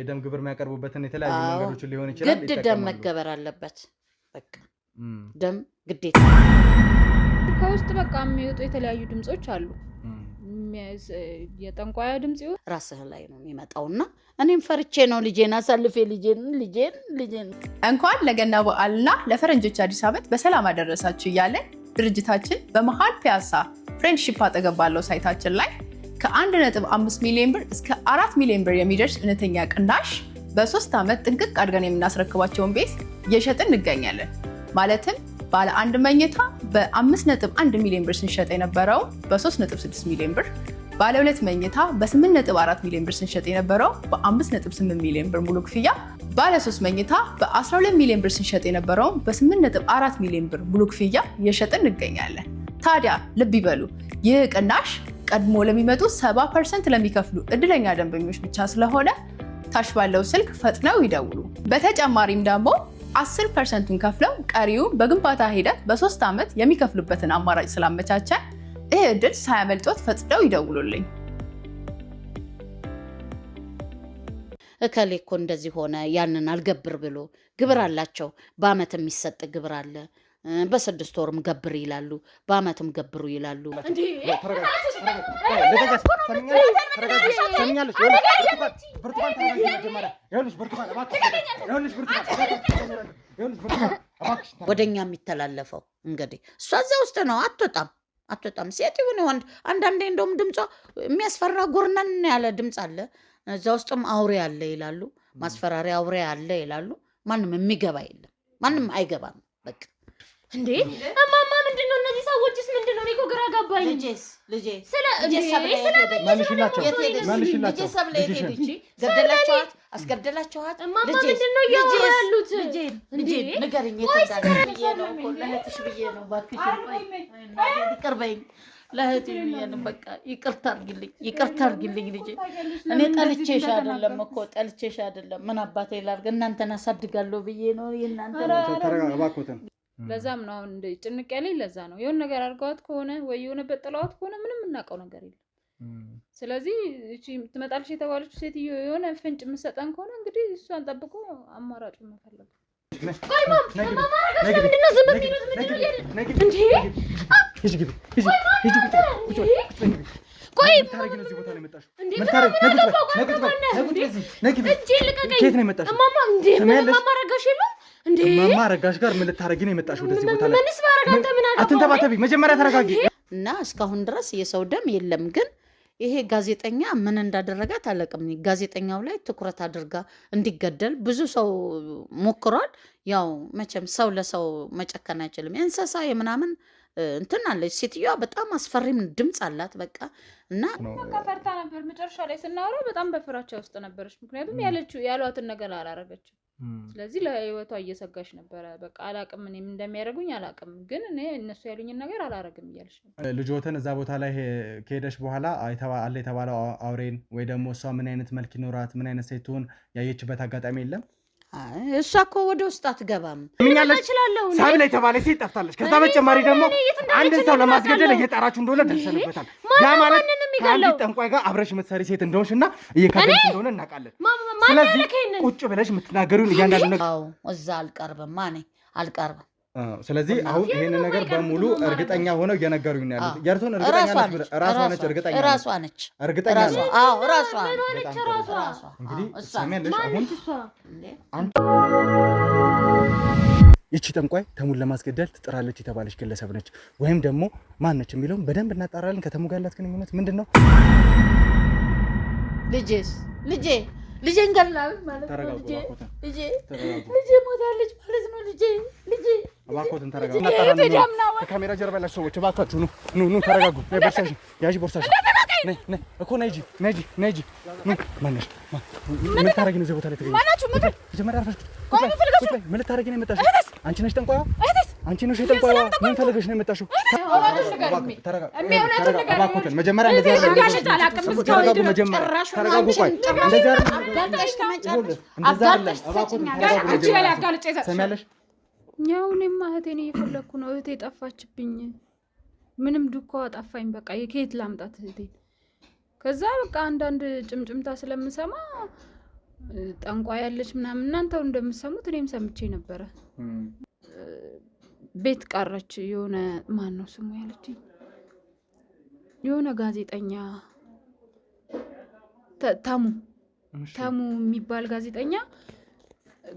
የደም ግብር የሚያቀርቡበትን የተለያዩ መንገዶች ሊሆን ይችላል ግድ ደም መገበር አለበት በቃ ደም ግዴታ ከውስጥ በቃ የሚወጡ የተለያዩ ድምጾች አሉ የጠንቋያ ድምጽ ራስህ ላይ ነው የሚመጣውና እኔም ፈርቼ ነው ልጄን አሳልፌ ልጄን እንኳን ለገና በዓልና ለፈረንጆች አዲስ ዓመት በሰላም አደረሳችሁ እያለን ድርጅታችን በመሃል ፒያሳ ፍሬንድሺፕ አጠገብ ባለው ሳይታችን ላይ ከ1.5 ሚሊዮን ብር እስከ 4 ሚሊዮን ብር የሚደርስ እውነተኛ ቅናሽ በ3 ዓመት ጥንቅቅ አድርገን የምናስረክባቸውን ቤት እየሸጥን እንገኛለን። ማለትም ባለ አንድ መኝታ በ5.1 ሚሊዮን ብር ስንሸጥ የነበረው በ3.6 ሚሊዮን ብር፣ ባለ ሁለት መኝታ በ8.4 ሚሊዮን ብር ስንሸጥ የነበረው በ5.8 ሚሊዮን ብር ሙሉ ክፍያ፣ ባለ 3 መኝታ በ12 ሚሊዮን ብር ስንሸጥ የነበረው በ8.4 ሚሊዮን ብር ሙሉ ክፍያ እየሸጥን እንገኛለን። ታዲያ ልብ ይበሉ፣ ይህ ቅናሽ ቀድሞ ለሚመጡ 70% ለሚከፍሉ እድለኛ ደንበኞች ብቻ ስለሆነ ታች ባለው ስልክ ፈጥነው ይደውሉ። በተጨማሪም ደግሞ 10%ን ከፍለው ቀሪውን በግንባታ ሂደት በ3 ዓመት የሚከፍሉበትን አማራጭ ስላመቻቸን ይህ እድል ሳያመልጦት ፈጥነው ይደውሉልኝ። እከሌ እኮ እንደዚህ ሆነ ያንን አልገብር ብሎ ግብር አላቸው። በአመት የሚሰጥ ግብር አለ። በስድስት ወርም ገብር ይላሉ፣ በአመትም ገብሩ ይላሉ። ወደኛ የሚተላለፈው እንግዲህ እሷ እዛ ውስጥ ነው። አትወጣም ሴት ይሁን ወንድ። አንዳንዴ እንደውም ድምጿ የሚያስፈራ ጎርነን ያለ ድምፅ አለ። እዛ ውስጥም አውሬ አለ ይላሉ፣ ማስፈራሪያ አውሬ አለ ይላሉ። ማንም የሚገባ የለም፣ ማንም አይገባም በቃ እንዴ እማማ ምንድነው? እነዚህ ሰዎችስ ምንድነው? እኔ እኮ ግራ ገባኝ። ልጄ አስገደላችኋት? እማማ ምንድነው እያወሩ ያሉት? ልጄ ንገሪኝ፣ ብዬ ነው እኮ ለእህትሽ ብዬ ነው። እባክሽ ይቅር በይኝ፣ ለእህቴ ብዬ ነው። በቃ ይቅርታ አድርጊልኝ ልጄ። እኔ ጠልቼሽ አይደለም ምን አባቴ ላድርግ? እናንተን አሳድጋለሁ ብዬ ነው። የእናንተ ለዛም ነው አሁን ጭንቅ ያለኝ። ለዛ ነው የሆነ ነገር አድርገዋት ከሆነ ወይ የሆነ በጥለዋት ከሆነ ምንም እናውቀው ነገር የለም። ስለዚህ እቺ ትመጣለች የተባለችው ሴትዮ የሆነ ፍንጭ የምትሰጠን ከሆነ እንግዲህ እሷን ጠብቆ አማራጩን መፈለግ። ማማ ረጋሽ ጋር ምን ልታረጊ ነው የመጣሽው ወደዚህ ቦታ ላይ? አትንተባተቢ፣ መጀመሪያ ተረጋጊ። እና እስካሁን ድረስ የሰው ደም የለም። ግን ይሄ ጋዜጠኛ ምን እንዳደረጋት አላውቅም። ጋዜጠኛው ላይ ትኩረት አድርጋ እንዲገደል ብዙ ሰው ሞክሯል። ያው መቼም ሰው ለሰው መጨከን አይችልም። የእንስሳ የምናምን እንትን አለች ሴትዮዋ። በጣም አስፈሪም ድምፅ አላት። በቃ እና ፈርታ ነበር። መጨረሻ ላይ ስናወራ በጣም በፍራቻ ውስጥ ነበረች። ምክንያቱም ያሏትን ነገር አላረገችም። ስለዚህ ለህይወቷ እየሰጋች ነበረ። በቃ አላቅም እኔም እንደሚያደርጉኝ አላቅም፣ ግን እኔ እነሱ ያሉኝን ነገር አላረግም እያለች ነበር። ልጆትን እዛ ቦታ ላይ ከሄደች በኋላ አለ የተባለው አውሬን ወይ ደግሞ እሷ ምን አይነት መልክ ይኖራት ምን አይነት ሴት ትሆን ያየችበት አጋጣሚ የለም? እሷ እኮ ወደ ውስጥ አትገባም። ሳቢ ላይ የተባለ ሴት ጠፍታለች። ከዛ በተጨማሪ ደግሞ አንድን ሰው ለማስገደል እየጣራችሁ እንደሆነ ደርሰንበታል። ያ ማለት ከአንዲት ጠንቋይ ጋር አብረሽ የምትሰሪ ሴት እንደሆንሽ እና እየካደልሽ እንደሆነ እናውቃለን። ስለዚህ ቁጭ ብለሽ የምትናገሪውን እያንዳንዱ ነገር እዛ አልቀርብም። ስለዚህ አሁን ይሄን ነገር በሙሉ እርግጠኛ ሆነው እየነገሩኝ ነው ያሉት። የርቶን እርግጠኛ ነች፣ ራሷ ነች። እርግጠኛ ነው። አዎ ራሷ እንግዲህ ሰሚያለሽ። አሁን ይቺ ጠንቋይ ተሙን ለማስገደል ትጥራለች የተባለች ግለሰብ ነች ወይም ደግሞ ማን ነች የሚለውን በደንብ እናጣራለን። ከተሙ ጋር ያላት ግንኙነት ምንድነው? ልጄን ገላል ማለት ነው። ልጄ ሞታለች ማለት ነው። ልጄ እባክዎትን ተረጋጉ። ከካሜራ ጀርባ ያላችሁ ሰዎች እባካችሁ ኑ ተረጋጉ። ቦርሳሽ ያዢ፣ ቦርሳሽ ነይ እኮ ነይ እንጂ ማነሽ? ምን ልታረጊ ነው እዚህ ቦታ ላይ ተገኘሽ? መጀመሪያ አርፈሽ ምን ልታረጊ ነው የመጣሽው? አንቺ ነሽ ጠንቋይዋ? አንቺ ነሽ ጠንቋይዋ? ምን ፈልገሽ ነው የመጣሽው? እባክዎትን መጀመሪያ እንደዚህ ተረጋጉ። መጀመሪያ ተረጋጉ። ቆይ እንደዚህ ሰሚያለሽ? ያው እኔማ እህቴን እየፈለኩ ነው። እህቴ ጠፋችብኝ። ምንም ዱካዋ ጠፋኝ። በቃ ከየት ላምጣት እህቴን? ከዛ በቃ አንዳንድ ጭምጭምታ ስለምሰማ ጠንቋይ ያለች ምናምን እናንተው እንደምትሰሙት እኔም ሰምቼ ነበረ። ቤት ቀረች የሆነ ማን ነው ስሙ ያለችኝ የሆነ ጋዜጠኛ ተሙ የሚባል ጋዜጠኛ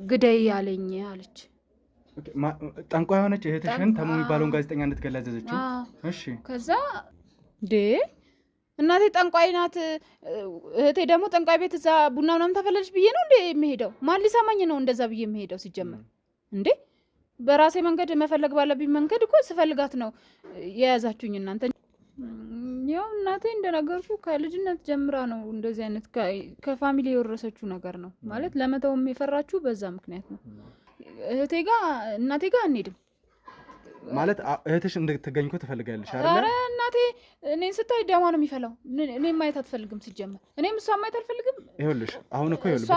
ግደይ ያለኝ አለች። ጠንቋይ ሆነች እህትሽን ተሙ የሚባለውን ጋዜጠኛ እንድትገላ ያዘዘችው? እሺ። ከዛ እናቴ ጠንቋይ ናት፣ እህቴ ደግሞ ጠንቋይ ቤት እዛ ቡና ምናምን ተፈለች ብዬ ነው እንዴ የምሄደው? ማን ሊሰማኝ ነው እንደዛ ብዬ የምሄደው? ሲጀመር እንዴ በራሴ መንገድ መፈለግ ባለብኝ መንገድ እኮ ስፈልጋት ነው የያዛችሁኝ እናንተ። ያው እናቴ እንደነገርኩ ከልጅነት ጀምራ ነው እንደዚህ አይነት ከፋሚሊ የወረሰችው ነገር ነው ማለት ለመተውም የፈራችሁ በዛ ምክንያት ነው። እናቴ ጋር አንሄድም ማለት እህትሽ እንድትገኝ እኮ ትፈልጋለሽ አይደል? አረ እናቴ እኔን ስታይ ደማ ነው የሚፈላው። እኔን ማየት አትፈልግም ሲጀመር፣ እኔም እሷን ማየት አልፈልግም። ይኸውልሽ አሁን እኮ ይኸውልሽ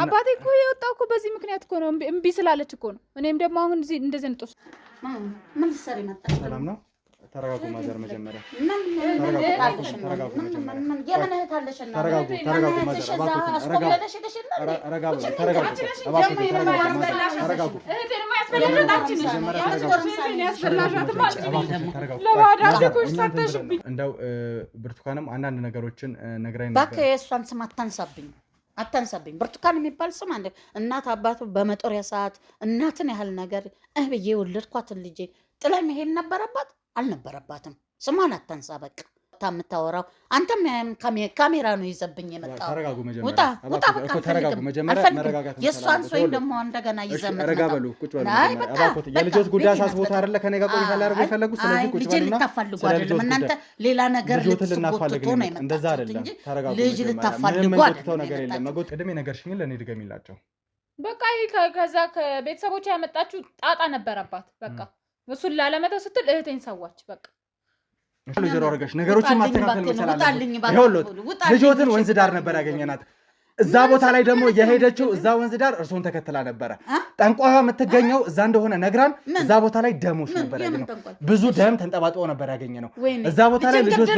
አባቴ እኮ የወጣው እኮ በዚህ ምክንያት እኮ ነው፣ እምቢ ስላለች እኮ ነው። እኔም ደግሞ አሁን እንደዚህ እንጦስ ምን ልትሰሪ መጣሽ? ሰላም ነው? ተረጋጉ ማዘር መጀመሪያ ተረጋጉ እንደው ብርቱካንም አንዳንድ ነገሮችን ነግራኝ ነበር። እባክህ የእሷን ስም አታንሳብኝ። ብርቱካን የሚባል ስም አንድ እናት አባቱ በመጦሪያ ሰዓት እናትን ያህል ነገር ብዬ ወለድኳትን ልጄ ጥላ መሄድ ነበረባት አልነበረባትም? ስሟን አታንሳ። በቃ የምታወራው አንተም ካሜራ ነው ይዘብኝ የመጣው። ተረጋጉ ውጣ እኮ ተረጋጉ መጀመሪያ መረጋጋት። የእሷን ሰው ደግሞ እንደገና ይዘምት ረጋ በሉ፣ ቁጭ በሉ። የልጆት ጉዳይ አሳስቦት አይደለ ከኔ ጋር ቆይታ ሊያደርጉ የፈለጉ? ስለዚህ ቁጭ በሉና ልታፋልጉ አይደለም እናንተ ሌላ ነገር ልትስቦትቶ ነው የመጣው። እንደዛ አይደለም። ተረጋጉ። ልጅ ልታፋልጉ አይደለም ነገር የለም። መጎት ቅድም የነገርሽኝ ለኔ ድገሚላቸው። በቃ ይሄ ከዛ ከቤተሰቦቿ ያመጣችው ጣጣ ነበረባት። በቃ እሱን ላለመተው ስትል እህቴን ሰዋች። በቃ ልጅሮ አረጋሽ ነገሮችን ማስተካከል መቻል አለብኝ። ይኸውልህ ልጆትን ወንዝ ዳር ነበር ያገኘናት። እዛ ቦታ ላይ ደግሞ የሄደችው እዛ ወንዝ ዳር እርሶን ተከትላ ነበረ። ጠንቋይዋ የምትገኘው እዛ እንደሆነ ነግራን እዛ ቦታ ላይ ደሞች ነበር ያገኘነው። ብዙ ደም ተንጠባጥቦ ነበር ያገኘነው እዛ ቦታ ላይ። ልጆች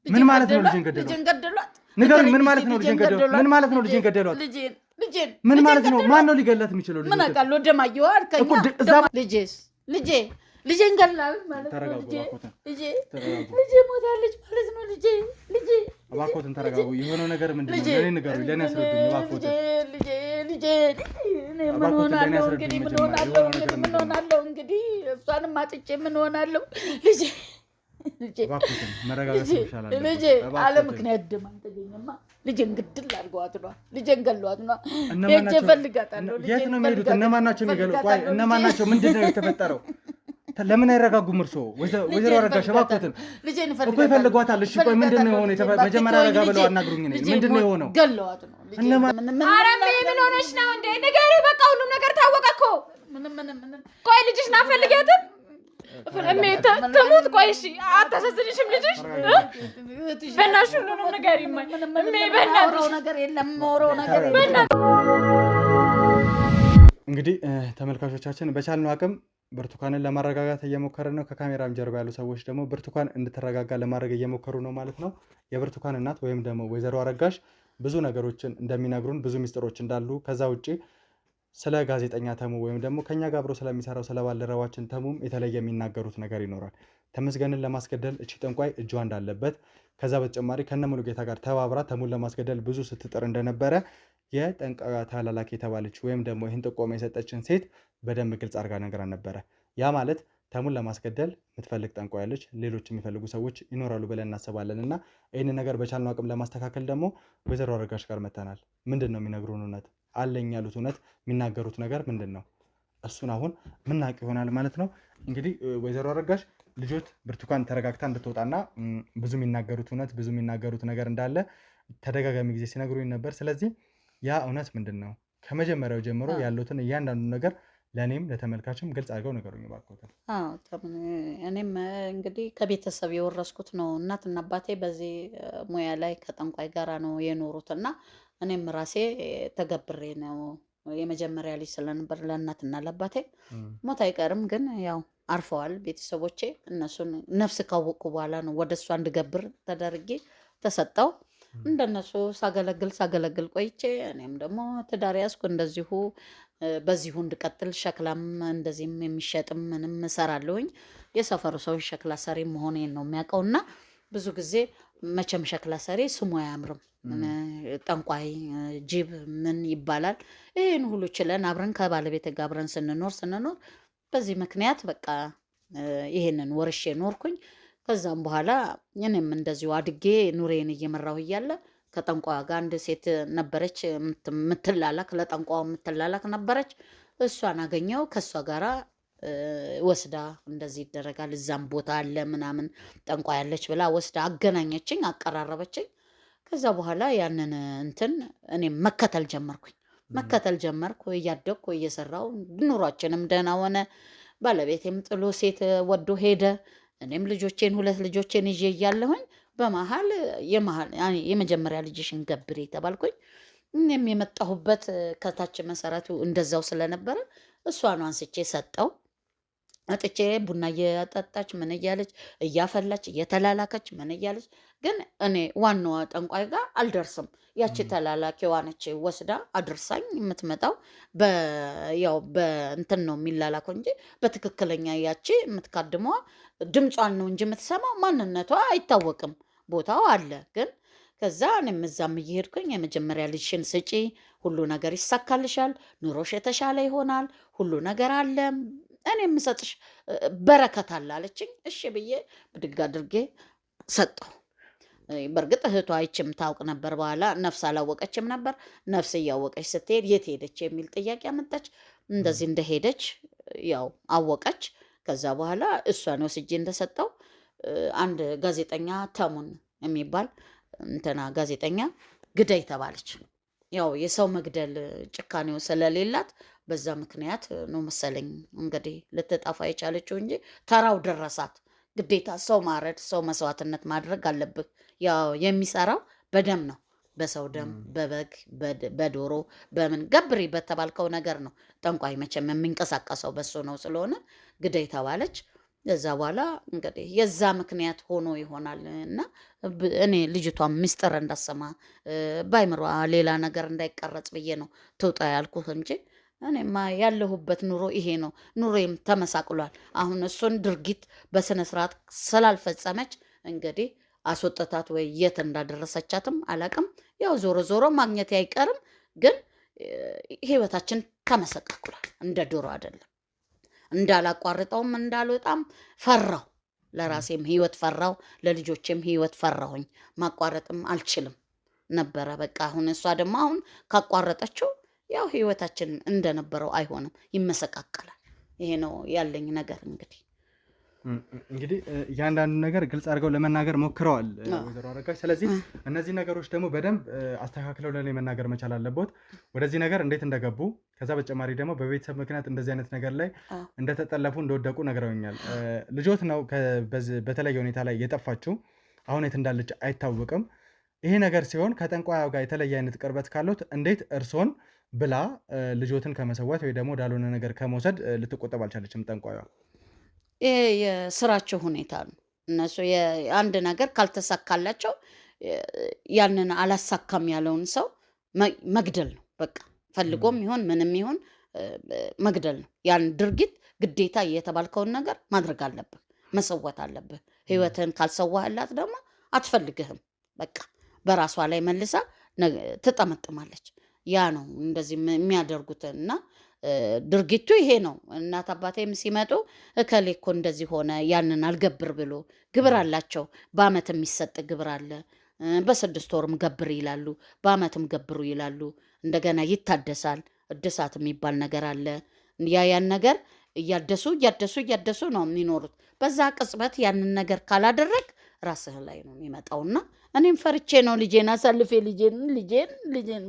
ምን ማለት ነው ልጅን ገደሏት? ንገሩኝ። ምን ማለት ነው ልጅን ገደሏት? ምን ማለት ነው ልጅን ገደሏት? ምን ማለት ነው? ማን ነው ሊገላት የሚችለው? ምን አውቃለሁ። ደማየው አልከኛ ልጄን ገላል ማለት ነው። ልጄ ሞታለች ማለት ነው። ልጄ እባክዎትን ተረጋጉ። የሆነው ነገር ምንድን ነው? ለኔ ንገሩኝ፣ ለኔ አስረዱኝ እባክዎትን። ልጄ ምን ሆናለሁ እንግዲህ? ምን ሆናለሁ እንግዲህ? እሷንም አጥቼ ምን ሆናለሁ? ልጄ እባክዎትን መረጋጋት ይሻላል። ልጄ አለ ምክንያት ደም አልተገኘማ። ልጄን ግድል አድርገዋት ነው። ልጄን ገሏት ነው። ሄጄ እፈልጋታለሁ። የት ነው የሚሄዱት? እነማን ናቸው የሚገሉት? ቆይ እነማን ናቸው? ምንድን ነው የተፈጠረው? ለምን አይረጋጉም? እርሶ ወይዘሮ አረጋሽ እባክዎትን እኮ ይፈልጓታል። እሺ ቆይ ምንድን ነው የሆነው? መጀመሪያ ረጋ ብለው አናግሩኝ። ምንድን ነው የሆነው? ገለዋት ነው። ኧረ ምን ሆነሽ ነው እንዴ? ንገሪው በቃ ሁሉም ነገር ታወቀ እኮ። ቆይ ልጅሽን አትፈልጊያትም? ትሙት። ቆይ እሺ አታሳዝንሽም ልጅሽ? በእናትሽ ሁሉንም ንገሪኝ። በእናትሽ ነገር የለም ነገር እንግዲህ ተመልካቾቻችን በቻልነው አቅም ብርቱካንን ለማረጋጋት እየሞከርን ነው። ከካሜራም ጀርባ ያሉ ሰዎች ደግሞ ብርቱካን እንድትረጋጋ ለማድረግ እየሞከሩ ነው ማለት ነው። የብርቱካን እናት ወይም ደግሞ ወይዘሮ አረጋሽ ብዙ ነገሮችን እንደሚነግሩን ብዙ ሚስጥሮች እንዳሉ፣ ከዛ ውጭ ስለ ጋዜጠኛ ተሙ ወይም ደግሞ ከኛ ጋር አብሮ ስለሚሰራው ስለ ባልደረባችን ተሙም የተለየ የሚናገሩት ነገር ይኖራል። ተመስገንን ለማስገደል እቺ ጠንቋይ እጇ እንዳለበት፣ ከዛ በተጨማሪ ከነ ሙሉጌታ ጋር ተባብራ ተሙን ለማስገደል ብዙ ስትጥር እንደነበረ የጠንቋይ ተላላኪ የተባለች ወይም ደግሞ ይህን ጥቆማ የሰጠችን ሴት በደንብ ግልጽ አድርጋ ነገራን ነበረ። ያ ማለት ተሙን ለማስገደል የምትፈልግ ጠንቋይ ያለች፣ ሌሎች የሚፈልጉ ሰዎች ይኖራሉ ብለን እናስባለን። እና ይህንን ነገር በቻልነው አቅም ለማስተካከል ደግሞ ወይዘሮ አረጋሽ ጋር መተናል። ምንድን ነው የሚነግሩን እውነት አለኝ ያሉት እውነት የሚናገሩት ነገር ምንድን ነው? እሱን አሁን ምናውቅ ይሆናል ማለት ነው። እንግዲህ ወይዘሮ አረጋሽ ልጆት ብርቱካን ተረጋግታ እንድትወጣና ብዙ የሚናገሩት እውነት ብዙ የሚናገሩት ነገር እንዳለ ተደጋጋሚ ጊዜ ሲነግሩኝ ነበር። ስለዚህ ያ እውነት ምንድን ነው? ከመጀመሪያው ጀምሮ ያሉትን እያንዳንዱ ነገር ለእኔም ለተመልካችም ግልጽ አድርገው ነገሩኝ እባክዎት። እኔም እንግዲህ ከቤተሰብ የወረስኩት ነው። እናትና አባቴ በዚህ ሙያ ላይ ከጠንቋይ ጋራ ነው የኖሩት እና እኔም ራሴ ተገብሬ ነው። የመጀመሪያ ልጅ ስለነበር ለእናትና ለአባቴ ሞት አይቀርም፣ ግን ያው አርፈዋል ቤተሰቦቼ። እነሱን ነፍስ ካወቁ በኋላ ነው ወደ እሷ እንድገብር ተደርጌ ተሰጠው። እንደነሱ ሳገለግል ቆይቼ እኔም ደግሞ ትዳር ያዝኩ። እንደዚሁ በዚሁ እንድቀጥል ሸክላም እንደዚህም የሚሸጥም ምንም እሰራለሁኝ። የሰፈሩ ሰው ሸክላ ሰሪ መሆኔን ነው የሚያውቀውና ብዙ ጊዜ መቼም ሸክላ ሰሪ ስሙ አያምርም። ጠንቋይ ጅብ ምን ይባላል። ይህን ሁሉ ችለን አብረን ከባለቤት ጋር አብረን ስንኖር በዚህ ምክንያት በቃ ይሄንን ወርሼ ኖርኩኝ። ከዛም በኋላ እኔም እንደዚሁ አድጌ ኑሬን እየመራሁ እያለ ከጠንቋዋ ጋር አንድ ሴት ነበረች የምትላላክ፣ ለጠንቋዋ የምትላላክ ነበረች። እሷን አገኘው። ከእሷ ጋራ ወስዳ እንደዚህ ይደረጋል እዛም ቦታ አለ ምናምን ጠንቋ ያለች ብላ ወስዳ አገናኘችኝ፣ አቀራረበችኝ። ከዛ በኋላ ያንን እንትን እኔም መከተል ጀመርኩ። እያደግኩ እየሰራው ኑሯችንም ደህና ሆነ። ባለቤቴም ጥሎ ሴት ወዶ ሄደ። እኔም ሁለት ልጆቼን ይዤ እያለሁኝ በመሀል የመጀመሪያ ልጅሽን ገብሬ ተባልኩኝ። እኔም የመጣሁበት ከታች መሰረቱ እንደዛው ስለነበረ እሷን አንስቼ ሰጠው። አጥቼ ቡና እየጠጣች ምን እያለች እያፈላች እየተላላከች ምን እያለች፣ ግን እኔ ዋናዋ ጠንቋይ ጋር አልደርስም። ያቺ ተላላኪዋ ነች ወስዳ አድርሳኝ የምትመጣው። ያው በእንትን ነው የሚላላከው እንጂ በትክክለኛ ያቺ የምትካድመዋ ድምጿን ነው እንጂ የምትሰማው ማንነቷ አይታወቅም። ቦታው አለ ግን ከዛ እኔም እዛም እየሄድኩኝ የመጀመሪያ ልጅሽን ስጪ፣ ሁሉ ነገር ይሳካልሻል፣ ኑሮሽ የተሻለ ይሆናል፣ ሁሉ ነገር አለ፣ እኔ የምሰጥሽ በረከት አለ አለችኝ። እሺ ብዬ ብድግ አድርጌ ሰጠሁ። በእርግጥ እህቷ አይችም ታውቅ ነበር። በኋላ ነፍስ አላወቀችም ነበር። ነፍስ እያወቀች ስትሄድ የት ሄደች የሚል ጥያቄ አመጣች። እንደዚህ እንደሄደች ያው አወቀች። ከዛ በኋላ እሷን ወስጄ እንደሰጠው አንድ ጋዜጠኛ ተሙን የሚባል እንትና ጋዜጠኛ ግዳይ ተባለች። ያው የሰው መግደል ጭካኔው ስለሌላት በዛ ምክንያት ነው መሰለኝ እንግዲህ ልትጠፋ የቻለችው እንጂ ተራው ደረሳት። ግዴታ ሰው ማረድ፣ ሰው መስዋዕትነት ማድረግ አለብህ። ያው የሚሰራው በደም ነው፣ በሰው ደም፣ በበግ በዶሮ በምን ገብሪ በተባልከው ነገር ነው። ጠንቋይ መቼም የሚንቀሳቀሰው በሱ ነው። ስለሆነ ግዳይ ተባለች። ከዛ በኋላ እንግዲህ የዛ ምክንያት ሆኖ ይሆናል እና እኔ ልጅቷን ምስጢር እንዳሰማ ባይምሯ ሌላ ነገር እንዳይቀረጽ ብዬ ነው ትውጣ ያልኩት እንጂ እኔማ ያለሁበት ኑሮ ይሄ ነው። ኑሮዬም ተመሳቅሏል። አሁን እሱን ድርጊት በስነ ስርዓት ስላልፈጸመች እንግዲህ አስወጥታት ወይ የት እንዳደረሰቻትም አላቅም። ያው ዞሮ ዞሮ ማግኘት አይቀርም፣ ግን ህይወታችን ተመሰቃቅሏል። እንደ ዶሮ አይደለም። እንዳላቋርጠውም እንዳልወጣም ፈራው። ለራሴም ህይወት ፈራው፣ ለልጆቼም ህይወት ፈራሁኝ። ማቋረጥም አልችልም ነበረ። በቃ አሁን እሷ ደግሞ አሁን ካቋረጠችው ያው ህይወታችን እንደነበረው አይሆንም፣ ይመሰቃቀላል። ይሄ ነው ያለኝ ነገር። እንግዲህ እያንዳንዱ ነገር ግልጽ አድርገው ለመናገር ሞክረዋል ወይዘሮ አረጋሽ። ስለዚህ እነዚህ ነገሮች ደግሞ በደንብ አስተካክለው ለኔ መናገር መቻል አለበት፣ ወደዚህ ነገር እንዴት እንደገቡ። ከዛ በተጨማሪ ደግሞ በቤተሰብ ምክንያት እንደዚህ አይነት ነገር ላይ እንደተጠለፉ እንደወደቁ ነግረውኛል። ልጆት ነው በተለየ ሁኔታ ላይ የጠፋችው፣ አሁን የት እንዳለች አይታወቅም። ይሄ ነገር ሲሆን ከጠንቋዩ ጋር የተለየ አይነት ቅርበት ካሉት እንዴት እርሶን ብላ ልጆትን ከመሰዋት ወይ ደግሞ ወዳልሆነ ነገር ከመውሰድ ልትቆጠብ አልቻለችም ጠንቋዩ? ይሄ የስራቸው ሁኔታ ነው። እነሱ አንድ ነገር ካልተሳካላቸው ያንን አላሳካም ያለውን ሰው መግደል ነው። በቃ ፈልጎም ይሆን ምንም ይሆን መግደል ነው። ያን ድርጊት ግዴታ የተባልከውን ነገር ማድረግ አለብህ፣ መሰወት አለብህ። ህይወትህን ካልሰዋህላት ደግሞ አትፈልግህም። በቃ በራሷ ላይ መልሳ ትጠመጥማለች። ያ ነው እንደዚህ የሚያደርጉት እና ድርጊቱ ይሄ ነው። እናት አባቴም ሲመጡ እከሌ እኮ እንደዚህ ሆነ ያንን አልገብር ብሎ ግብር አላቸው። በአመት የሚሰጥ ግብር አለ። በ6 ወርም ገብር ይላሉ፣ በአመትም ገብሩ ይላሉ። እንደገና ይታደሳል። እድሳት የሚባል ነገር አለ። ያን ነገር እያደሱ ነው የሚኖሩት። በዛ ቅጽበት ያንን ነገር ካላደረግ ራስህ ላይ ነው የሚመጣውና እኔም ፈርቼ ነው ልጄን አሳልፌ ልጄን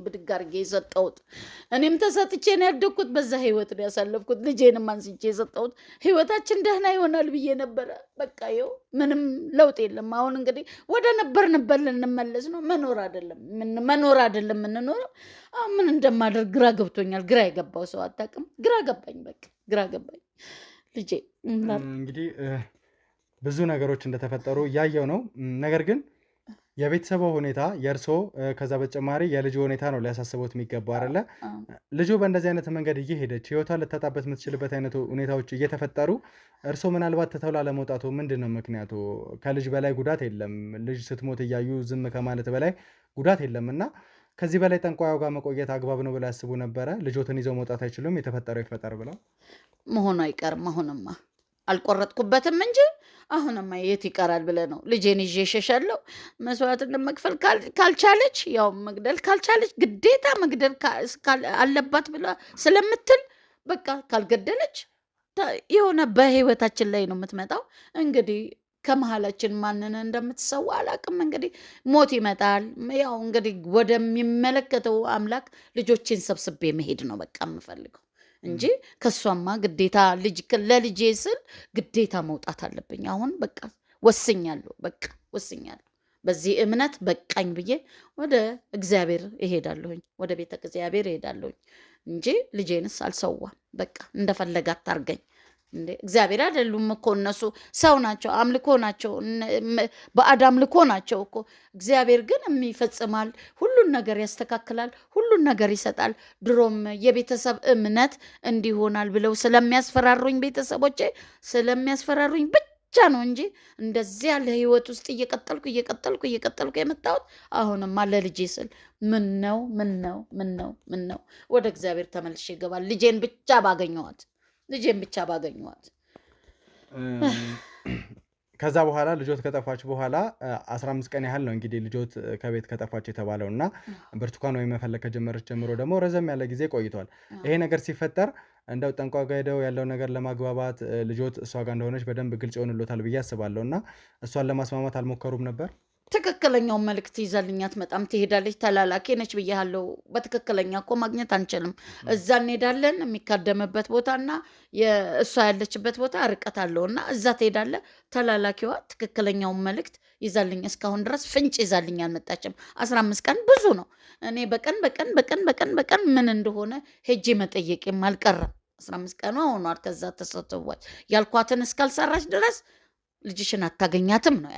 ብድግ አድርጌ የሰጠሁት። እኔም ተሰጥቼ ነው ያደግኩት። በዛ ህይወት ነው ያሳለፍኩት። ልጄንም አንስቼ የሰጠሁት። ህይወታችን ደህና ይሆናል ብዬ ነበረ። በቃ ይኸው ምንም ለውጥ የለም። አሁን እንግዲህ ወደ ነበርንበት ልንመለስ ነው። መኖር አይደለም የምንኖረው። ምን እንደማደርግ ግራ ገብቶኛል። ግራ የገባው ሰው አታውቅም። ግራ ገባኝ። በቃ ግራ ገባኝ ልጄ። እንግዲህ ብዙ ነገሮች እንደተፈጠሩ እያየው ነው። ነገር ግን የቤተሰቡ ሁኔታ የእርሶ ከዛ በተጨማሪ የልጁ ሁኔታ ነው ሊያሳስቦት የሚገባው አይደለ? ልጁ በእንደዚህ አይነት መንገድ እየሄደች ህይወቷን ልታጣበት የምትችልበት አይነት ሁኔታዎች እየተፈጠሩ እርሶ ምናልባት ትተው ላለመውጣቱ ምንድን ነው ምክንያቱ? ከልጅ በላይ ጉዳት የለም። ልጅ ስትሞት እያዩ ዝም ከማለት በላይ ጉዳት የለም እና ከዚህ በላይ ጠንቋዩ ጋር መቆየት አግባብ ነው ብለው ያስቡ ነበረ? ልጆትን ይዘው መውጣት አይችሉም፣ የተፈጠረው ይፈጠር ብለው መሆኑ አይቀርም። አሁንማ አልቆረጥኩበትም እንጂ አሁንማ የት ይቀራል ብለህ ነው? ልጄን ይዤ እሸሻለሁ። መስዋዕትነት መክፈል ካልቻለች ያው መግደል ካልቻለች ግዴታ መግደል አለባት ብላ ስለምትል በቃ ካልገደለች የሆነ በህይወታችን ላይ ነው የምትመጣው። እንግዲህ ከመሀላችን ማንን እንደምትሰዋ አላቅም። እንግዲህ ሞት ይመጣል። ያው እንግዲህ ወደሚመለከተው አምላክ ልጆችን ሰብስቤ መሄድ ነው በቃ የምፈልገው እንጂ ከሷማ ግዴታ ለልጄ ስል ግዴታ መውጣት አለብኝ። አሁን በቃ ወስኛለሁ። በቃ ወስኛለሁ። በዚህ እምነት በቃኝ ብዬ ወደ እግዚአብሔር እሄዳለሁኝ፣ ወደ ቤተ እግዚአብሔር እሄዳለሁኝ እንጂ ልጄንስ አልሰዋም። በቃ እንደፈለጋት ታርገኝ። እንዴ እግዚአብሔር አይደሉም እኮ እነሱ ሰው ናቸው፣ አምልኮ ናቸው፣ ባዕድ አምልኮ ናቸው እኮ። እግዚአብሔር ግን የሚፈጽማል፣ ሁሉን ነገር ያስተካክላል፣ ሁሉን ነገር ይሰጣል። ድሮም የቤተሰብ እምነት እንዲሆናል ብለው ስለሚያስፈራሩኝ ቤተሰቦቼ ስለሚያስፈራሩኝ ብቻ ነው እንጂ እንደዚህ ያለ ህይወት ውስጥ እየቀጠልኩ የመጣሁት አሁንማ ለልጄ ስል ምን ነው ወደ እግዚአብሔር ተመልሼ ይገባል። ልጄን ብቻ ባገኘኋት ከዛ በኋላ ልጆት ከጠፋች በኋላ 15 ቀን ያህል ነው እንግዲህ ልጆት ከቤት ከጠፋች የተባለው እና ብርቱካን ወይ መፈለግ ከጀመረች ጀምሮ ደግሞ ረዘም ያለ ጊዜ ቆይቷል። ይሄ ነገር ሲፈጠር እንደው ጠንቋይ ጋር ሄደው ያለው ነገር ለማግባባት ልጆት እሷ ጋር እንደሆነች በደንብ ግልጽ ይሆንሎታል ብዬ አስባለሁ እና እሷን ለማስማማት አልሞከሩም ነበር? ትክክለኛውን መልእክት ይዛልኝ አትመጣም፣ ትሄዳለች። ተላላኪ ነች ብያለሁ። በትክክለኛ እኮ ማግኘት አንችልም። እዛ እንሄዳለን፣ የሚካደምበት ቦታና እሷ ያለችበት ቦታ ርቀት አለው እና እዛ ትሄዳለ። ተላላኪዋ ትክክለኛውን መልእክት ይዛልኝ እስካሁን ድረስ ፍንጭ ይዛልኝ አልመጣችም። 15 ቀን ብዙ ነው። እኔ በቀን ምን እንደሆነ ሄጄ መጠየቅም አልቀረም። 15 ቀኗ ሆኗል። ከዛ ተሰጥቷል ያልኳትን እስካልሰራች ድረስ ልጅሽን አታገኛትም ነው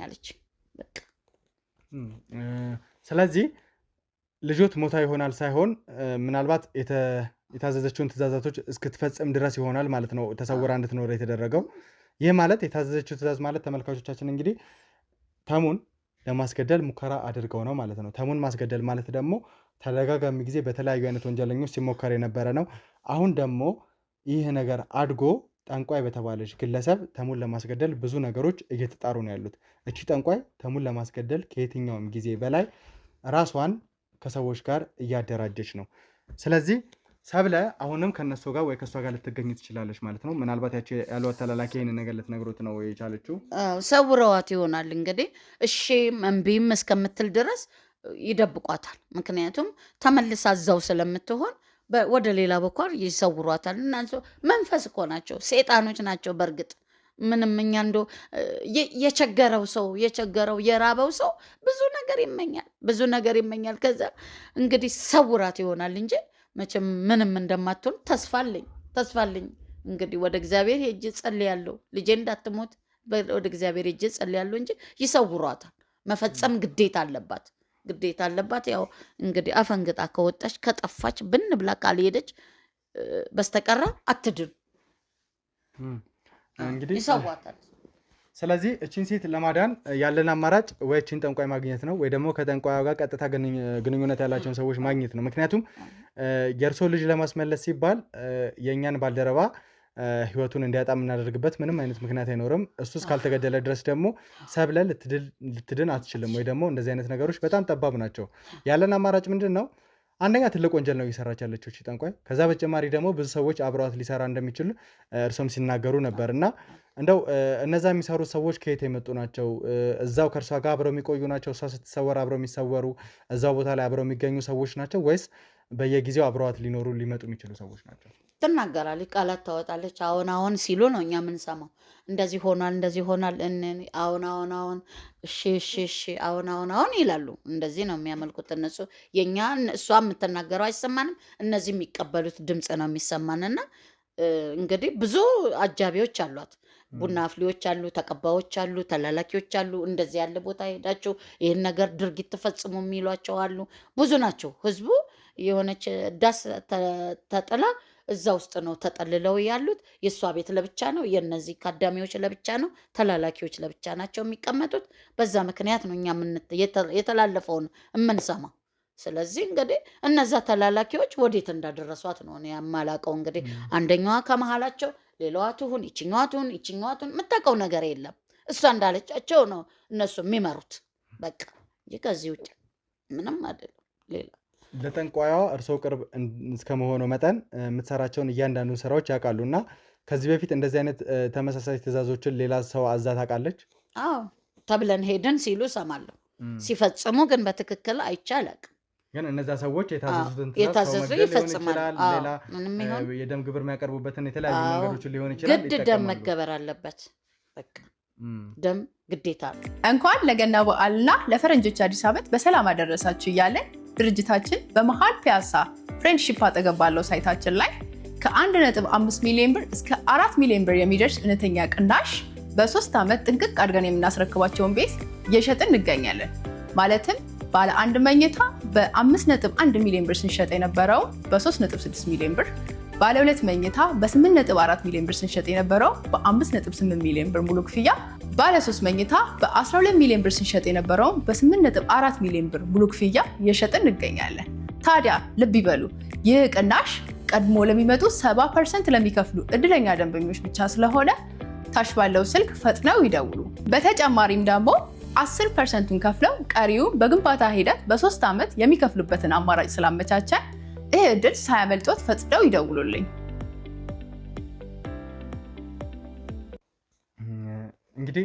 ያለች። በቃ ስለዚህ ልጆት ሞታ ይሆናል ሳይሆን ምናልባት የታዘዘችውን ትእዛዛቶች እስክትፈጽም ድረስ ይሆናል ማለት ነው ተሰውራ እንድትኖር የተደረገው። ይህ ማለት የታዘዘችው ትእዛዝ ማለት ተመልካቾቻችን እንግዲህ ተሙን ለማስገደል ሙከራ አድርገው ነው ማለት ነው። ተሙን ማስገደል ማለት ደግሞ ተደጋጋሚ ጊዜ በተለያዩ አይነት ወንጀለኞች ሲሞከር የነበረ ነው። አሁን ደግሞ ይህ ነገር አድጎ ጠንቋይ በተባለች ግለሰብ ተሙን ለማስገደል ብዙ ነገሮች እየተጣሩ ነው ያሉት። እቺ ጠንቋይ ተሙን ለማስገደል ከየትኛውም ጊዜ በላይ ራሷን ከሰዎች ጋር እያደራጀች ነው። ስለዚህ ሰብለ አሁንም ከነሱ ጋር ወይ ከሷ ጋር ልትገኝ ትችላለች ማለት ነው። ምናልባት ያቺ ያሏት ተላላኪ ይሄንን ነገር ልትነግሩት ነው የቻለችው። ሰውረዋት ይሆናል እንግዲህ እሺ እምቢም እስከምትል ድረስ ይደብቋታል። ምክንያቱም ተመልሳ እዛው ስለምትሆን ወደ ሌላ በኩል ይሰውሯታል። እና መንፈስ እኮ ናቸው፣ ሴጣኖች ናቸው። በእርግጥ ምንም እኛ እንዶ የቸገረው የራበው ሰው ብዙ ነገር ይመኛል። ከዛ እንግዲህ ሰውራት ይሆናል እንጂ መቼም ምንም እንደማትሆን ተስፋለኝ። እንግዲህ ወደ እግዚአብሔር ሄጄ ጸልያለሁ፣ ልጄ እንዳትሞት ወደ እግዚአብሔር ሄጄ ጸልያለሁ እንጂ ይሰውሯታል። መፈጸም ግዴታ አለባት። ያው እንግዲህ አፈንግጣ ከወጣች ከጠፋች ብን ብላ ካልሄደች በስተቀር አትድን፣ እንግዲህ ይሰዋታል። ስለዚህ እቺን ሴት ለማዳን ያለን አማራጭ ወይ እቺን ጠንቋይ ማግኘት ነው ወይ ደግሞ ከጠንቋዩ ጋር ቀጥታ ግንኙነት ያላቸውን ሰዎች ማግኘት ነው። ምክንያቱም የእርሶ ልጅ ለማስመለስ ሲባል የእኛን ባልደረባ ህይወቱን እንዲያጣ የምናደርግበት ምንም አይነት ምክንያት አይኖርም። እሱ እስካልተገደለ ድረስ ደግሞ ሰብለ ልትድን አትችልም። ወይ ደግሞ እንደዚህ አይነት ነገሮች በጣም ጠባብ ናቸው። ያለን አማራጭ ምንድን ነው? አንደኛ ትልቅ ወንጀል ነው እየሰራች ያለችው እቺ ጠንቋይ። ከዛ በተጨማሪ ደግሞ ብዙ ሰዎች አብረዋት ሊሰራ እንደሚችል እርሶም ሲናገሩ ነበር እና እንደው እነዛ የሚሰሩት ሰዎች ከየት የመጡ ናቸው? እዛው ከእርሷ ጋር አብረው የሚቆዩ ናቸው? እሷ ስትሰወር አብረው የሚሰወሩ እዛው ቦታ ላይ አብረው የሚገኙ ሰዎች ናቸው ወይስ በየጊዜው አብረዋት ሊመጡ የሚችሉ ሰዎች ናቸው? ትናገራለች፣ ቃላት ታወጣለች። አሁን ሲሉ ነው እኛ የምንሰማው። እንደዚህ ሆኗል፣ አሁን እሺ አሁን ይላሉ። እንደዚህ ነው የሚያመልኩት እነሱ። እሷ የምትናገረው አይሰማንም፣ እነዚህ የሚቀበሉት ድምፅ ነው የሚሰማንና እንግዲህ ብዙ አጃቢዎች አሏት። ቡና አፍሊዎች አሉ፣ ተቀባዮች አሉ፣ ተላላኪዎች አሉ። እንደዚህ ያለ ቦታ ሄዳቸው ይህን ነገር ድርጊት ተፈጽሙ የሚሏቸው አሉ። ብዙ ናቸው። ህዝቡ የሆነች ዳስ ተጥላ እዛ ውስጥ ነው ተጠልለው ያሉት። የእሷ ቤት ለብቻ ነው፣ የነዚህ ካዳሚዎች ለብቻ ነው፣ ተላላኪዎች ለብቻ ናቸው የሚቀመጡት። በዛ ምክንያት ነው እኛ የተላለፈውን የምንሰማው። ስለዚህ እንግዲህ እነዛ ተላላኪዎች ወዴት እንዳደረሷት ነው እኔ የማላውቀው። እንግዲህ አንደኛዋ ከመሀላቸው ሌላዋ ትሁን ይችኛዋ ትሁን የምታውቀው ነገር የለም። እሷ እንዳለቻቸው ነው እነሱ የሚመሩት በቃ እንጂ ከዚህ ውጭ ምንም አይደለም። ሌላ ለጠንቋያዋ እርስዎ ቅርብ እስከመሆኑ መጠን የምትሰራቸውን እያንዳንዱን ስራዎች ያውቃሉ እና ከዚህ በፊት እንደዚህ አይነት ተመሳሳይ ትዕዛዞችን ሌላ ሰው አዛ ታውቃለች? አዎ ተብለን ሄደን ሲሉ ሰማለሁ። ሲፈጽሙ ግን በትክክል አይቻልም። ግን እነዛ ሰዎች የታዘዙትን የታዘዙ ይፈጽማል። ሌላ የደም ግብር የሚያቀርቡበትን የተለያዩ መንገዶችን ሊሆን ይችላል። ግድ ደም መገበር አለበት። በቃ ደም ግዴታ ነው። እንኳን ለገና በዓልና ለፈረንጆች አዲስ ዓመት በሰላም አደረሳችሁ እያለን ድርጅታችን በመሃል ፒያሳ ፍሬንድሺፕ አጠገብ ባለው ሳይታችን ላይ ከ1.5 ሚሊዮን ብር እስከ 4 ሚሊዮን ብር የሚደርስ እውነተኛ ቅናሽ በ3 ዓመት ጥንቅቅ አድርገን የምናስረክባቸውን ቤት እየሸጥን እንገኛለን። ማለትም ባለ 1 መኝታ በ5.1 ሚሊዮን ብር ስንሸጥ የነበረው በ3.6 ሚሊዮን ብር፣ ባለ 2 መኝታ በ8.4 ሚሊዮን ብር ስንሸጥ የነበረው በ5.8 ሚሊዮን ብር ሙሉ ክፍያ፣ ባለ 3 መኝታ በ12 ሚሊዮን ብር ስንሸጥ የነበረው በ8.4 ሚሊዮን ብር ሙሉ ክፍያ እየሸጥን እንገኛለን። ታዲያ ልብ ይበሉ፣ ይህ ቅናሽ ቀድሞ ለሚመጡ 70% ለሚከፍሉ እድለኛ ደንበኞች ብቻ ስለሆነ ታች ባለው ስልክ ፈጥነው ይደውሉ። በተጨማሪም ደግሞ 10%ን ከፍለው ቀሪውን በግንባታ ሂደት በ3 ዓመት የሚከፍሉበትን አማራጭ ስላመቻቸን ይህ እድል ሳያመልጦት ፈጥነው ይደውሉልኝ። እንግዲህ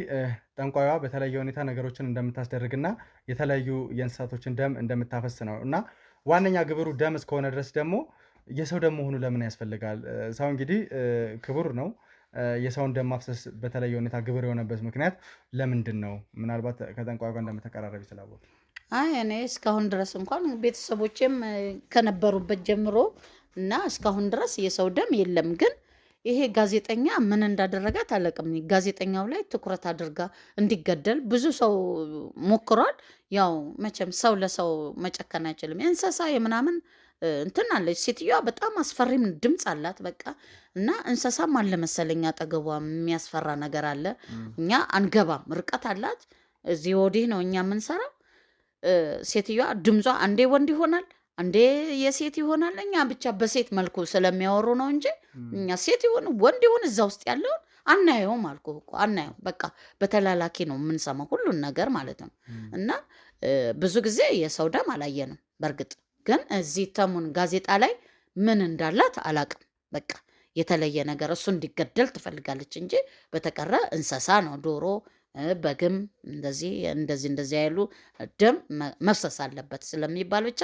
ጠንቋይዋ በተለያየ ሁኔታ ነገሮችን እንደምታስደርግና የተለያዩ የእንስሳቶችን ደም እንደምታፈስ ነው እና ዋነኛ ግብሩ ደም እስከሆነ ድረስ ደግሞ የሰው ደም መሆኑ ለምን ያስፈልጋል? ሰው እንግዲህ ክቡር ነው። የሰውን ደም ማፍሰስ በተለየ ሁኔታ ግብር የሆነበት ምክንያት ለምንድን ነው? ምናልባት ከጠንቋይ ጋር እንደምተቀራረብ ስላወቅ። እኔ እስካሁን ድረስ እንኳን ቤተሰቦቼም ከነበሩበት ጀምሮ እና እስካሁን ድረስ የሰው ደም የለም። ግን ይሄ ጋዜጠኛ ምን እንዳደረጋት አላውቅም። ጋዜጠኛው ላይ ትኩረት አድርጋ እንዲገደል ብዙ ሰው ሞክሯል። ያው መቼም ሰው ለሰው መጨከን አይችልም። የእንስሳ የምናምን እንትን አለች ሴትዮዋ፣ በጣም አስፈሪም ድምፅ አላት። በቃ እና እንስሳም አለ መሰለኝ አጠገቧ የሚያስፈራ ነገር አለ። እኛ አንገባም፣ ርቀት አላት። እዚህ ወዲህ ነው እኛ የምንሰራው። ሴትዮዋ ድምጿ አንዴ ወንድ ይሆናል፣ አንዴ የሴት ይሆናል። እኛ ብቻ በሴት መልኩ ስለሚያወሩ ነው እንጂ እኛ ሴት ይሆን ወንድ ይሆን እዛ ውስጥ ያለውን አናየውም። አልኩህ እኮ አናየው። በቃ በተላላኪ ነው የምንሰማው ሁሉን ነገር ማለት ነው። እና ብዙ ጊዜ የሰው ደም አላየንም። በእርግጥ ግን እዚህ ተሙን ጋዜጣ ላይ ምን እንዳላት አላቅም። በቃ የተለየ ነገር እሱ እንዲገደል ትፈልጋለች እንጂ በተቀረ እንስሳ ነው። ዶሮ፣ በግም እንደዚህ ያሉ ደም መፍሰስ አለበት ስለሚባል ብቻ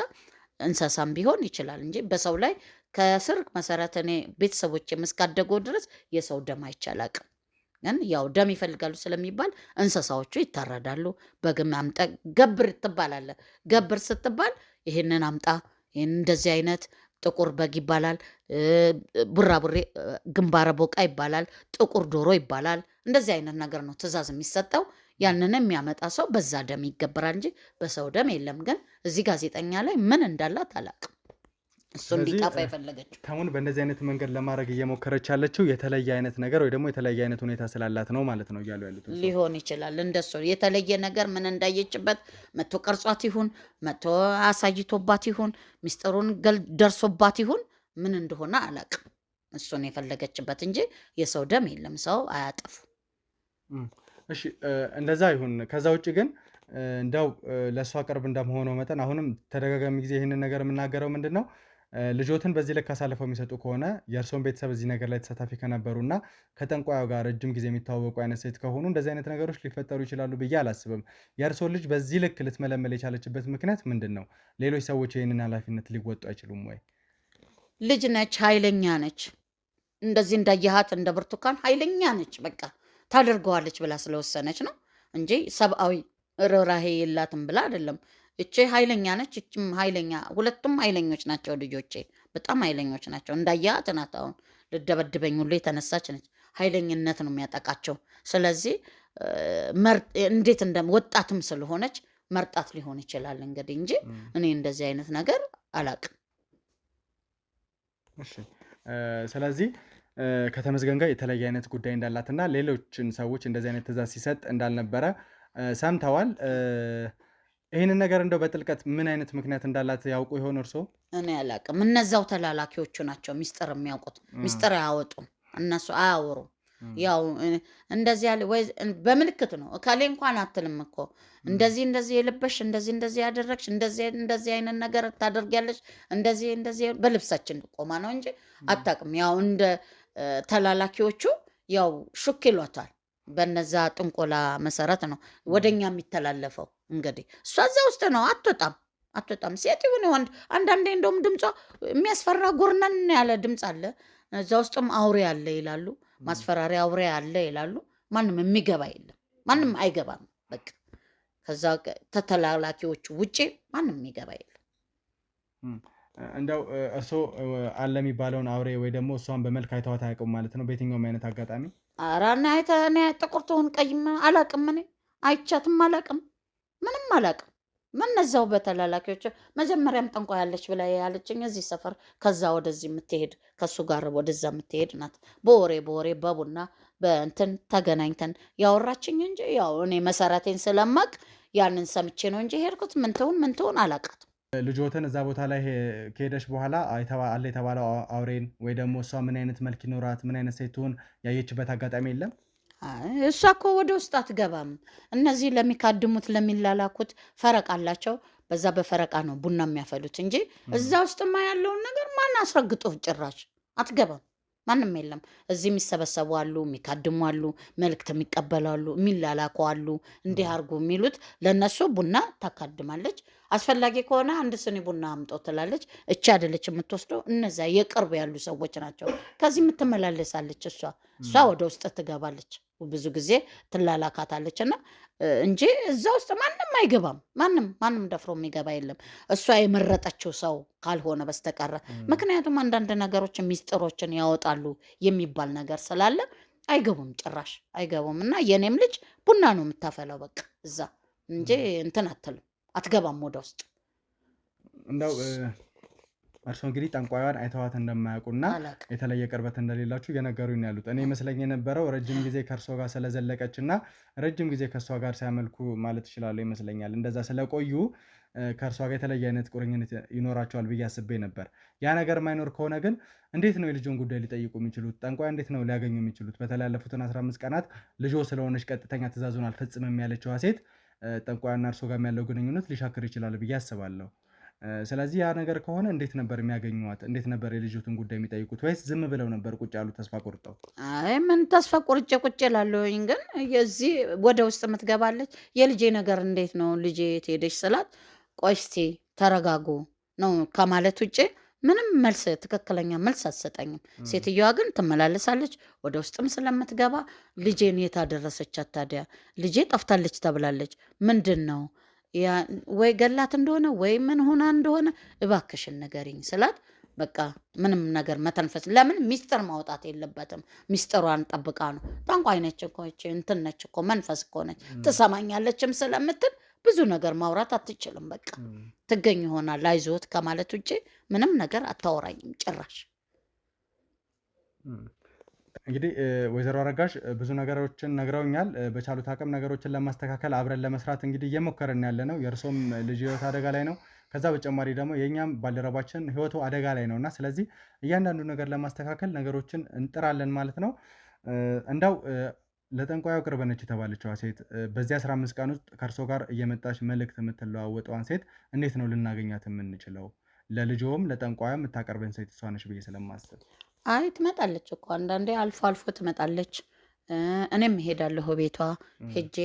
እንስሳም ቢሆን ይችላል እንጂ በሰው ላይ ከስር መሰረት እኔ ቤተሰቦች እስካደገው ድረስ የሰው ደም አይቻላቅም። ግን ያው ደም ይፈልጋሉ ስለሚባል እንስሳዎቹ ይታረዳሉ። በግም አምጣ ገብር ትባላለ። ገብር ስትባል ይሄንን አምጣ፣ ይሄን እንደዚህ አይነት ጥቁር በግ ይባላል፣ ቡራቡሬ ግንባረ ቦቃ ይባላል፣ ጥቁር ዶሮ ይባላል። እንደዚህ አይነት ነገር ነው ትዕዛዝ የሚሰጠው። ያንን የሚያመጣ ሰው በዛ ደም ይገበራል እንጂ በሰው ደም የለም። ግን እዚህ ጋዜጠኛ ላይ ምን እንዳላት አላውቅም። እሱ እንዲጠፋ የፈለገችው ተሙን በእንደዚህ አይነት መንገድ ለማድረግ እየሞከረች ያለችው የተለየ አይነት ነገር ወይ ደግሞ የተለየ አይነት ሁኔታ ስላላት ነው ማለት ነው እያሉ ያሉት ሊሆን ይችላል። እንደሱ የተለየ ነገር ምን እንዳየችበት መቶ ቀርጿት ይሁን መቶ አሳይቶባት ይሁን ሚስጥሩን ደርሶባት ይሁን ምን እንደሆነ አላውቅም። እሱን የፈለገችበት እንጂ የሰው ደም የለም። ሰው አያጠፉ። እሺ እንደዛ ይሁን። ከዛ ውጭ ግን እንደው ለእሷ ቅርብ እንደመሆነው መጠን አሁንም ተደጋጋሚ ጊዜ ይህንን ነገር የምናገረው ምንድን ነው ልጆትን በዚህ ልክ አሳልፈው የሚሰጡ ከሆነ የእርሶን ቤተሰብ እዚህ ነገር ላይ ተሳታፊ ከነበሩና ከጠንቋዩ ጋር ረጅም ጊዜ የሚታወቁ አይነት ሴት ከሆኑ እንደዚህ አይነት ነገሮች ሊፈጠሩ ይችላሉ ብዬ አላስብም። የእርሶን ልጅ በዚህ ልክ ልትመለመል የቻለችበት ምክንያት ምንድን ነው? ሌሎች ሰዎች ይህንን ኃላፊነት ሊወጡ አይችሉም ወይ? ልጅ ነች፣ ኃይለኛ ነች። እንደዚህ እንዳየሃት እንደ ብርቱካን ኃይለኛ ነች። በቃ ታደርገዋለች ብላ ስለወሰነች ነው እንጂ ሰብአዊ ርኅራኄ የላትም ብላ አይደለም። እቺ ኃይለኛ ነች፣ እችም ኃይለኛ። ሁለቱም ኃይለኞች ናቸው ልጆቼ፣ በጣም ኃይለኞች ናቸው። እንዳያት ናት። አሁን ልደበድበኝ ሁሉ የተነሳች ነች። ኃይለኝነት ነው የሚያጠቃቸው። ስለዚህ እንዴት ወጣትም ስለሆነች መርጣት ሊሆን ይችላል እንግዲህ እንጂ እኔ እንደዚህ አይነት ነገር አላቅም። እሺ ስለዚህ ከተመስገን ጋር የተለየ አይነት ጉዳይ እንዳላትና ሌሎችን ሰዎች እንደዚህ አይነት ትእዛዝ ሲሰጥ እንዳልነበረ ሰምተዋል። ይህንን ነገር እንደው በጥልቀት ምን አይነት ምክንያት እንዳላት ያውቁ ይሆን እርሶ? እኔ አላቅም። እነዛው ተላላኪዎቹ ናቸው ሚስጥር የሚያውቁት። ሚስጥር አያወጡም እነሱ አያወሩም። ያው እንደዚህ ያለ ወይ በምልክት ነው። እካሌ እንኳን አትልም እኮ እንደዚህ የለበሽ እንደዚህ ያደረግሽ እንደዚህ አይነት ነገር ታደርጊያለሽ እንደዚህ በልብሳችን ቆማ ነው እንጂ አታውቅም። ያው እንደ ተላላኪዎቹ ያው ሹክ ይሏታል። በነዛ ጥንቆላ መሰረት ነው ወደኛ የሚተላለፈው። እንግዲህ እሷ እዛ ውስጥ ነው አትወጣም። ሴት ይሁን ወንድ፣ አንዳንዴ እንደውም ድምጿ የሚያስፈራ ጎርነን ያለ ድምፅ አለ። እዛ ውስጥም አውሬ አለ ይላሉ። ማስፈራሪያ አውሬ አለ ይላሉ። ማንም የሚገባ የለም። ማንም አይገባም። በቃ ከዛ ተተላላኪዎቹ ውጪ ማንም የሚገባ የለም። እንደው እርስዎ አለ የሚባለውን አውሬ ወይ ደግሞ እሷን በመልክ አይተዋት አያውቁም ማለት ነው? በየትኛውም አይነት አጋጣሚ? ኧረ እኔ ጥቁር ትሆን ቀይም አላውቅም። እኔ አይቻትም አላውቅም። ምንም አላውቅም። እነዛው በተላላኪዎች መጀመሪያም ጠንቋ ያለች ብላ ያለችኝ እዚህ ሰፈር ከዛ ወደዚህ የምትሄድ ከሱ ጋር ወደዛ የምትሄድ ናት። በወሬ በቡና በእንትን ተገናኝተን ያወራችኝ እንጂ ያው እኔ መሰረቴን ስለማቅ ያንን ሰምቼ ነው እንጂ ሄድኩት። ምን ትሆን አላውቃትም። ልጆትን እዛ ቦታ ላይ ከሄደሽ በኋላ አለ የተባለው አውሬን ወይ ደግሞ እሷ ምን አይነት መልክ ይኖራት ምን አይነት ሴት ትሆን ያየችበት አጋጣሚ የለም? እሷ እኮ ወደ ውስጥ አትገባም። እነዚህ ለሚካድሙት ለሚላላኩት ፈረቃ አላቸው። በዛ በፈረቃ ነው ቡና የሚያፈሉት እንጂ እዛ ውስጥማ ያለውን ነገር ማን አስረግጦ ጭራሽ አትገባም። ማንም የለም። እዚህ የሚሰበሰቡ አሉ፣ የሚካድሙ አሉ፣ መልእክት የሚቀበሉ አሉ፣ የሚላላኩ አሉ። እንዲህ አድርጉ የሚሉት ለእነሱ ቡና ታካድማለች። አስፈላጊ ከሆነ አንድ ስኒ ቡና አምጦ ትላለች። እቺ አይደለች የምትወስደው፣ እነዛ የቅርብ ያሉ ሰዎች ናቸው። ከዚህ የምትመላለሳለች እሷ ወደ ውስጥ ትገባለች። ብዙ ጊዜ ትላላካታለች እና እንጂ እዛ ውስጥ ማንም አይገባም። ማንም ደፍሮ የሚገባ የለም እሷ የመረጠችው ሰው ካልሆነ በስተቀረ። ምክንያቱም አንዳንድ ነገሮች ሚስጥሮችን ያወጣሉ የሚባል ነገር ስላለ አይገቡም፣ ጭራሽ አይገቡም። እና የኔም ልጅ ቡና ነው የምታፈላው በቃ እዛ እንጂ እንትን አትገባም ወደ ውስጥ። እንደው እርሶ እንግዲህ ጠንቋዩን አይተዋት እንደማያውቁና የተለየ ቅርበት እንደሌላችሁ እየነገሩኝ ያሉት። እኔ መስለኝ የነበረው ረጅም ጊዜ ከእርሶ ጋር ስለዘለቀችና ረጅም ጊዜ ከእሷ ጋር ሲያመልኩ ማለት ይችላሉ ይመስለኛል። እንደዛ ስለቆዩ ከእርሷ ጋር የተለየ አይነት ቁርኝነት ይኖራቸዋል ብዬ አስቤ ነበር። ያ ነገር ማይኖር ከሆነ ግን እንዴት ነው የልጆን ጉዳይ ሊጠይቁ የሚችሉት? ጠንቋይ እንዴት ነው ሊያገኙ የሚችሉት? በተላለፉትን 15 ቀናት ልጆ ስለሆነች ቀጥተኛ ትእዛዙን አልፈጽምም ያለችዋ ሴት ጠንቋይና እርሶ ጋር ያለው ግንኙነት ሊሻክር ይችላል ብዬ አስባለሁ። ስለዚህ ያ ነገር ከሆነ እንዴት ነበር የሚያገኙት? እንዴት ነበር የልጅቱን ጉዳይ የሚጠይቁት? ወይስ ዝም ብለው ነበር ቁጭ ያሉ ተስፋ ቆርጠው? አይ ምን ተስፋ ቆርጬ ቁጭ እላለሁኝ። ግን የዚህ ወደ ውስጥ የምትገባለች የልጄ ነገር እንዴት ነው ልጄ ትሄደች ስላት ቆይ እስቲ ተረጋጉ ነው ከማለት ውጭ ምንም መልስ ትክክለኛ መልስ አትሰጠኝም። ሴትዮዋ ግን ትመላለሳለች ወደ ውስጥም ስለምትገባ ልጄን የት አደረሰቻት ታዲያ? ልጄ ጠፍታለች ተብላለች። ምንድን ነው ወይ ገላት እንደሆነ ወይ ምን ሆና እንደሆነ እባክሽን ንገሪኝ ስላት በቃ ምንም ነገር መተንፈስ ለምን ሚስጥር ማውጣት የለበትም። ሚስጥሯን ጠብቃ ነው። ጠንቋይ ነች እኮ እንትን ነች እኮ መንፈስ እኮ ነች። ትሰማኛለችም ስለምትል ብዙ ነገር ማውራት አትችልም። በቃ ትገኝ ይሆናል አይዞት ከማለት ውጭ ምንም ነገር አታወራኝም ጭራሽ። እንግዲህ ወይዘሮ አረጋሽ ብዙ ነገሮችን ነግረውኛል። በቻሉት አቅም ነገሮችን ለማስተካከል አብረን ለመስራት እንግዲህ እየሞከርን ያለ ነው። የእርሶም ልጅ ህይወት አደጋ ላይ ነው። ከዛ በተጨማሪ ደግሞ የእኛም ባልደረባችን ህይወቱ አደጋ ላይ ነው እና ስለዚህ እያንዳንዱ ነገር ለማስተካከል ነገሮችን እንጥራለን ማለት ነው። እንዳው ለጠንቋዩ ቅርብ ነች የተባለችዋ ሴት በዚህ 15 ቀን ውስጥ ከእርሶ ጋር እየመጣች መልእክት የምትለዋወጠዋን ሴት እንዴት ነው ልናገኛት የምንችለው? ለልጆም ለጠንቋዩ የምታቀርበን ሴት እሷ ነች ብዬ ስለማስብ። አይ ትመጣለች እኮ አንዳንዴ አልፎ አልፎ ትመጣለች። እኔም እሄዳለሁ ቤቷ ሄጄ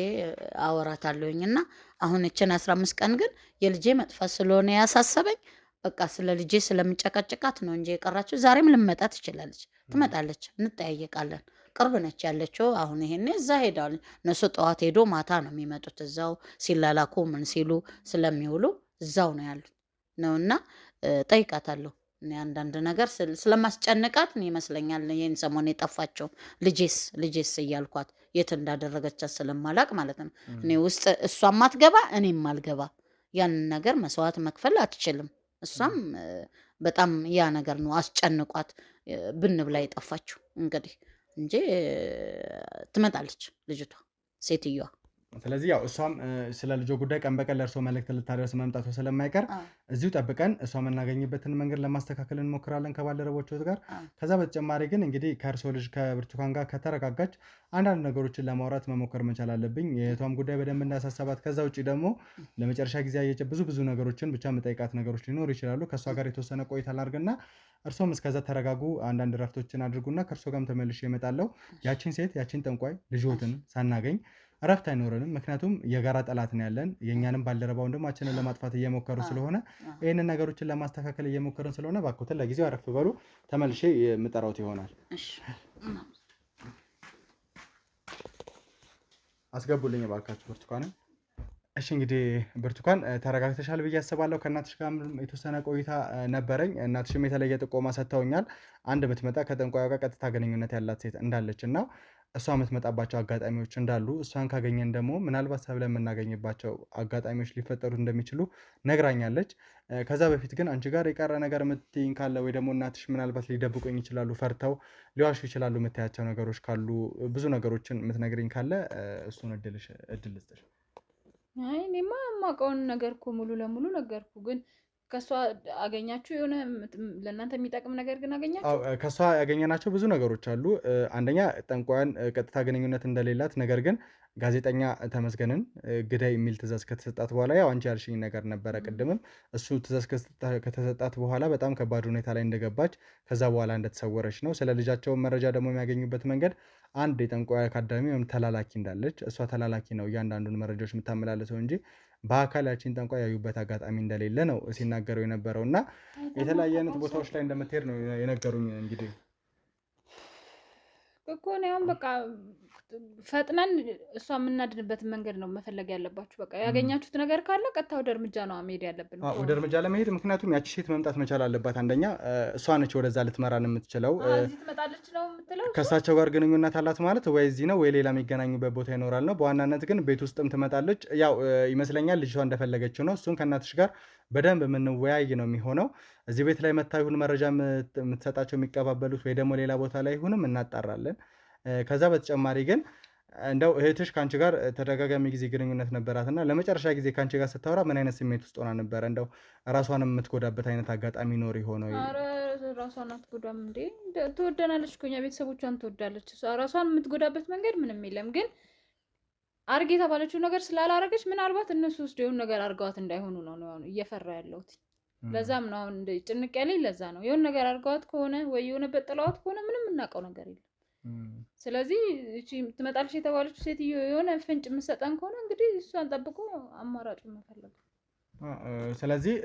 አወራታለሁኝ። እና አሁን እችን 15 ቀን ግን የልጄ መጥፋት ስለሆነ ያሳሰበኝ በቃ ስለ ልጄ ስለምጨቀጭቃት ነው እንጂ የቀራችው ዛሬም ልመጣ ትችላለች። ትመጣለች፣ እንጠያየቃለን። ቅርብ ነች ያለችው። አሁን ይሄኔ እዛ ሄዳል። እነሱ ጠዋት ሄዶ ማታ ነው የሚመጡት። እዛው ሲላላኩ ምን ሲሉ ስለሚውሉ እዛው ነው ያሉት ነውና ጠይቃታለሁ። እኔ አንዳንድ ነገር ስለማስጨንቃት ነው ይመስለኛል ይሄን ሰሞን የጠፋቸው። ልጄስ እያልኳት የት እንዳደረገቻት ስለማላቅ ማለት ነው። እኔ ውስጥ እሷም ማትገባ እኔም አልገባ ያንን ነገር መስዋዕት መክፈል አትችልም። እሷም በጣም ያ ነገር ነው አስጨንቋት ብን ብላ የጠፋችው እንግዲህ እንጂ ትመጣለች ልጅቷ ሴትዮዋ። ስለዚህ ያው እሷም ስለ ልጆ ጉዳይ ቀን በቀን ለእርሶ መልእክት ልታደርስ መምጣቷ ስለማይቀር እዚሁ ጠብቀን እሷ የምናገኝበትን መንገድ ለማስተካከል እንሞክራለን ከባልደረቦችዎት ጋር። ከዛ በተጨማሪ ግን እንግዲህ ከእርሶ ልጅ ከብርቱካን ጋር ከተረጋጋች አንዳንድ ነገሮችን ለማውራት መሞከር መቻል አለብኝ። የእህቷም ጉዳይ በደንብ እንዳሳሰባት፣ ከዛ ውጭ ደግሞ ለመጨረሻ ጊዜ ያየች ብዙ ነገሮችን ብቻ መጠይቃት ነገሮች ሊኖሩ ይችላሉ። ከእሷ ጋር የተወሰነ ቆይታ ላድርግና እርሶም እስከዛ ተረጋጉ፣ አንዳንድ ረፍቶችን አድርጉና ከእርሶ ጋርም ተመልሼ እመጣለሁ። ያቺን ሴት ያቺን ጠንቋይ ልጆትን ሳናገኝ እረፍት አይኖረንም። ምክንያቱም የጋራ ጠላት ነው ያለን። የእኛንም ባልደረባ ወንድማችንን ለማጥፋት እየሞከሩ ስለሆነ ይህንን ነገሮችን ለማስተካከል እየሞከርን ስለሆነ እባክዎትን ለጊዜው አረፍ በሉ። ተመልሼ የምጠራዎት ይሆናል። አስገቡልኝ እባካችሁ ብርቱካንን። እሺ እንግዲህ ብርቱካን ተረጋግተሻል ብዬ አስባለሁ። ከእናትሽ ጋር የተወሰነ ቆይታ ነበረኝ። እናትሽም የተለየ ጥቆማ ሰጥተውኛል። አንድ የምትመጣ ከጠንቋዩ ጋር ቀጥታ ግንኙነት ያላት ሴት እንዳለች እና እሷ የምትመጣባቸው አጋጣሚዎች እንዳሉ፣ እሷን ካገኘን ደግሞ ምናልባት ሰብለ የምናገኝባቸው አጋጣሚዎች ሊፈጠሩ እንደሚችሉ ነግራኛለች። ከዛ በፊት ግን አንቺ ጋር የቀረ ነገር የምትይኝ ካለ ወይ ደግሞ እናትሽ ምናልባት ሊደብቁኝ ይችላሉ፣ ፈርተው ሊዋሹ ይችላሉ የምታያቸው ነገሮች ካሉ፣ ብዙ ነገሮችን የምትነግርኝ ካለ እሱን እድል ልስጥሽ። እኔማ የማውቀውን ነገር እኮ ሙሉ ለሙሉ ነገርኩ። ግን ከእሷ አገኛችሁ የሆነ ለእናንተ የሚጠቅም ነገር ግን አገኛችሁ? ከእሷ ያገኘናቸው ብዙ ነገሮች አሉ። አንደኛ ጠንቋያን ቀጥታ ግንኙነት እንደሌላት፣ ነገር ግን ጋዜጠኛ ተመስገንን ግዳይ የሚል ትእዛዝ ከተሰጣት በኋላ ያው አንቺ ያልሽኝ ነገር ነበረ ቅድምም። እሱ ትእዛዝ ከተሰጣት በኋላ በጣም ከባድ ሁኔታ ላይ እንደገባች፣ ከዛ በኋላ እንደተሰወረች ነው። ስለ ልጃቸውን መረጃ ደግሞ የሚያገኙበት መንገድ አንድ የጠንቋይ አካዳሚ ወይም ተላላኪ እንዳለች፣ እሷ ተላላኪ ነው እያንዳንዱን መረጃዎች የምታመላለሰው እንጂ በአካል ያቺን ጠንቋይ ያዩበት አጋጣሚ እንደሌለ ነው ሲናገረው የነበረው እና የተለያየ አይነት ቦታዎች ላይ እንደምትሄድ ነው የነገሩኝ። እንግዲህ እኮ ነው በቃ ፈጥነን እሷ የምናድንበትን መንገድ ነው መፈለግ ያለባችሁ። በቃ ያገኛችሁት ነገር ካለ ቀጥታ ወደ እርምጃ ነው መሄድ ያለብን፣ ወደ እርምጃ ለመሄድ። ምክንያቱም ያቺ ሴት መምጣት መቻል አለባት። አንደኛ እሷ ነች ወደዛ ልትመራን የምትችለው። እዚህ ትመጣለች ነው የምትለው። ከእሳቸው ጋር ግንኙነት አላት ማለት ወይ እዚህ ነው ወይ ሌላ የሚገናኙበት ቦታ ይኖራል ነው። በዋናነት ግን ቤት ውስጥም ትመጣለች። ያው ይመስለኛል ልጅቷ እንደፈለገችው ነው። እሱን ከእናትሽ ጋር በደንብ የምንወያይ ነው የሚሆነው። እዚህ ቤት ላይ መታ ይሁን መረጃ የምትሰጣቸው የሚቀባበሉት ወይ ደግሞ ሌላ ቦታ ላይ ይሁንም እናጣራለን። ከዛ በተጨማሪ ግን እንደው እህትሽ ከአንቺ ጋር ተደጋጋሚ ጊዜ ግንኙነት ነበራትና ለመጨረሻ ጊዜ ከአንቺ ጋር ስታወራ ምን አይነት ስሜት ውስጥ ሆና ነበረ? እንደው ራሷን የምትጎዳበት አይነት አጋጣሚ ኖር ሆነ? ራሷን አትጎዳም እንዴ? ትወደናለች እኮ እኛ ቤተሰቦቿን ትወዳለች። ራሷን የምትጎዳበት መንገድ ምንም የለም። ግን አርግ የተባለችው ነገር ስላላረገች ምናልባት እነሱ ውስጥ የሆኑ ነገር አርገዋት እንዳይሆኑ ነው እየፈራ ያለሁት። ለዛም ነው አሁን ጭንቅ ያለኝ። ለዛ ነው የሆነ ነገር አርገዋት ከሆነ ወይ የሆነበት ጥለዋት ከሆነ ምንም እናውቀው ነገር የለም። ስለዚህ እቺ ትመጣለች የተባለችው ሴትዮ የሆነ ፍንጭ የምትሰጠን ከሆነ እንግዲህ እሷን ጠብቆ አማራጩን መፈለግ። ስለዚህ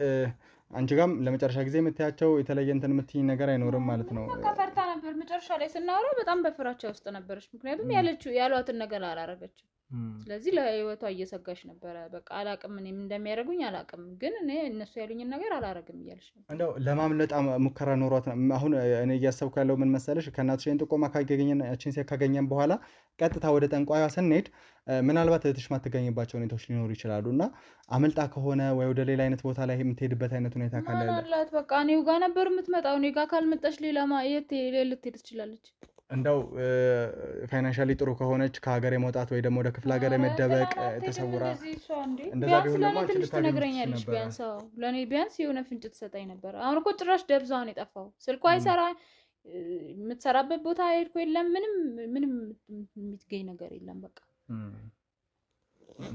አንቺ ጋርም ለመጨረሻ ጊዜ የምታያቸው የተለየ እንትን የምትይኝ ነገር አይኖርም ማለት ነው? ፈርታ ነበር። መጨረሻ ላይ ስናወራ በጣም በፍራቻ ውስጥ ነበረች። ምክንያቱም ያሏትን ነገር አላረገችም። ስለዚህ ለህይወቷ እየሰጋች ነበረ። በቃ አላቅም፣ እኔም እንደሚያደርጉኝ አላቅም፣ ግን እኔ እነሱ ያሉኝን ነገር አላረግም እያለች ነበር። እንደው ለማምለጥ ሙከራ ኖሯት አሁን እኔ እያሰብኩ ያለው ምን መሰለሽ፣ ከእናትሽን ጥቆማ ያችን ሴት ካገኘን በኋላ ቀጥታ ወደ ጠንቋያ ስንሄድ ምናልባት እህትሽ ማትገኝባቸው ሁኔታዎች ሊኖሩ ይችላሉ እና አመልጣ ከሆነ ወይ ወደ ሌላ አይነት ቦታ ላይ የምትሄድበት አይነት ሁኔታ ካለ አላት። በቃ እኔው ጋር ነበር የምትመጣው። እኔ ጋር ካልመጣች ሌላ የት ልትሄድ ትችላለች? እንደው ፋይናንሻሊ ጥሩ ከሆነች ከሀገር የመውጣት ወይ ደግሞ ወደ ክፍለ ሀገር የመደበቅ ተሰውራ እንደዛ ቢሆን ደግሞ ትንሽ ትነግረኛለች። ቢያንስ ለእኔ ቢያንስ የሆነ ፍንጭ ትሰጠኝ ነበር። አሁን እኮ ጭራሽ ደብዛውን የጠፋው ስልኳ አይሰራ፣ የምትሰራበት ቦታ ሄድኩ የለም፣ ምንም የሚትገኝ ነገር የለም በቃ።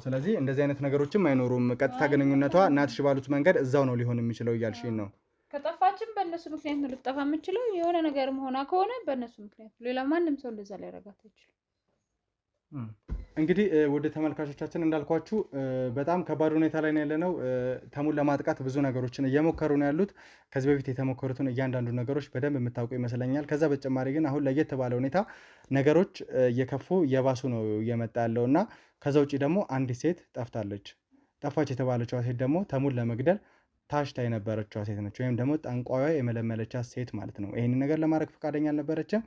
ስለዚህ እንደዚህ አይነት ነገሮችም አይኖሩም። ቀጥታ ግንኙነቷ እናትሽ ባሉት መንገድ እዛው ነው ሊሆን የሚችለው እያልሽኝ ነው? ከጠፋችም በእነሱ ምክንያት ነው ልትጠፋ የምችለው። የሆነ ነገር መሆኗ ከሆነ በእነሱ ምክንያት፣ ሌላ ማንም ሰው እንደዛ ሊያረጋት አይችልም። እንግዲህ ወደ ተመልካቾቻችን እንዳልኳችሁ በጣም ከባድ ሁኔታ ላይ ነው ያለነው። ተሙን ለማጥቃት ብዙ ነገሮችን እየሞከሩ ነው ያሉት። ከዚህ በፊት የተሞከሩትን እያንዳንዱ ነገሮች በደንብ የምታውቁ ይመስለኛል። ከዛ በተጨማሪ ግን አሁን ለየት ባለ ሁኔታ ነገሮች እየከፉ እየባሱ ነው እየመጣ ያለው እና ከዛ ውጭ ደግሞ አንዲት ሴት ጠፍታለች። ጠፋች የተባለችዋ ሴት ደግሞ ተሙን ለመግደል ታሽታ የነበረችው ሴት ነች፣ ወይም ደግሞ ጠንቋዩ የመለመለቻት ሴት ማለት ነው። ይሄንን ነገር ለማድረግ ፈቃደኛ አልነበረችም።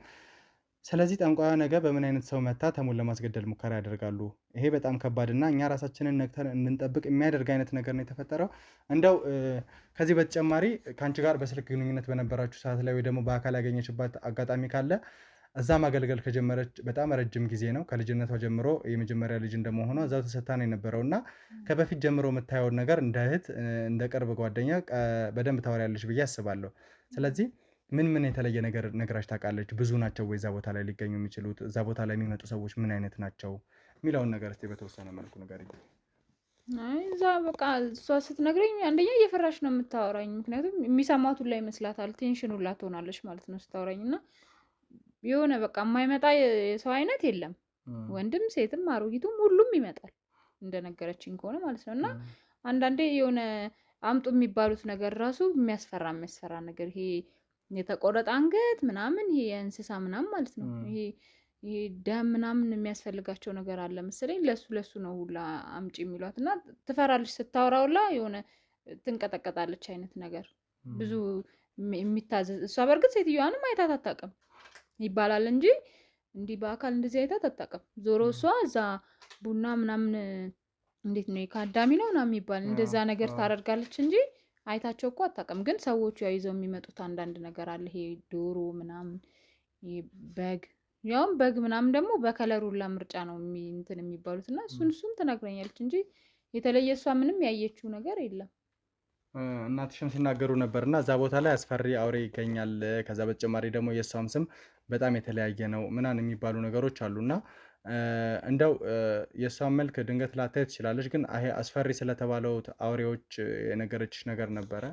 ስለዚህ ጠንቋዩ ነገ በምን አይነት ሰው መታ ተሙን ለማስገደል ሙከራ ያደርጋሉ። ይሄ በጣም ከባድና እኛ ራሳችንን ነቅተን እንድንጠብቅ የሚያደርግ አይነት ነገር ነው የተፈጠረው። እንደው ከዚህ በተጨማሪ ከአንቺ ጋር በስልክ ግንኙነት በነበራችሁ ሰዓት ላይ ወይ ደግሞ በአካል ያገኘችባት አጋጣሚ ካለ እዛ ማገልገል ከጀመረች በጣም ረጅም ጊዜ ነው። ከልጅነቷ ጀምሮ የመጀመሪያ ልጅ እንደመሆኗ እዛው ተሰታ ነው የነበረው እና ከበፊት ጀምሮ የምታየውን ነገር እንደ እህት እንደ ቅርብ ጓደኛ በደንብ ታወሪያለሽ ብዬ አስባለሁ። ስለዚህ ምን የተለየ ነገር ነግራች ታውቃለች? ብዙ ናቸው ወይ እዛ ቦታ ላይ ሊገኙ የሚችሉት? እዛ ቦታ ላይ የሚመጡ ሰዎች ምን አይነት ናቸው የሚለውን ነገር እስኪ በተወሰነ መልኩ ንገሪኝ። እዛ በቃ እሷ ስትነግረኝ አንደኛ እየፈራሽ ነው የምታወራኝ። ምክንያቱም የሚሰማት ሁላ ይመስላታል፣ ቴንሽን ሁላ ትሆናለች ማለት ነው ስታወራኝ እና የሆነ በቃ የማይመጣ የሰው አይነት የለም። ወንድም ሴትም አሮጊቱም ሁሉም ይመጣል እንደነገረችኝ ከሆነ ማለት ነው። እና አንዳንዴ የሆነ አምጡ የሚባሉት ነገር ራሱ የሚያስፈራ ነገር ይሄ የተቆረጠ አንገት ምናምን ይሄ የእንስሳ ምናምን ማለት ነው። ይሄ ደም ምናምን የሚያስፈልጋቸው ነገር አለ መሰለኝ። ለሱ ነው ሁላ አምጪ የሚሏት እና ትፈራለች ስታወራ ሁላ የሆነ ትንቀጠቀጣለች አይነት ነገር ብዙ የሚታዘዝ እሷ በእርግጥ ሴትዮዋንም አይታት አታውቅም ይባላል እንጂ እንዲህ በአካል እንደዚህ አይታት አታውቅም። ዞሮ እሷ እዛ ቡና ምናምን እንዴት ነው ከአዳሚ ነው ምናምን የሚባል እንደዛ ነገር ታደርጋለች እንጂ አይታቸው እኮ አታውቅም። ግን ሰዎቹ ይዘው የሚመጡት አንዳንድ ነገር አለ። ይሄ ዶሮ ምናምን ይሄ በግ ምናምን ደግሞ በከለሩ ሁላ ምርጫ ነው እንትን የሚባሉት እና እሱን ትነግረኛለች እንጂ የተለየ እሷ ምንም ያየችው ነገር የለም። እናትሽም ሲናገሩ ነበርና እዛ ቦታ ላይ አስፈሪ አውሬ ይገኛል። ከዛ በተጨማሪ ደግሞ የእሷም ስም በጣም የተለያየ ነው ምናምን የሚባሉ ነገሮች አሉና እንደው የእሷን መልክ ድንገት ላታይ ትችላለች። ግን ይሄ አስፈሪ ስለተባለው አውሬዎች የነገረችሽ ነገር ነበረ?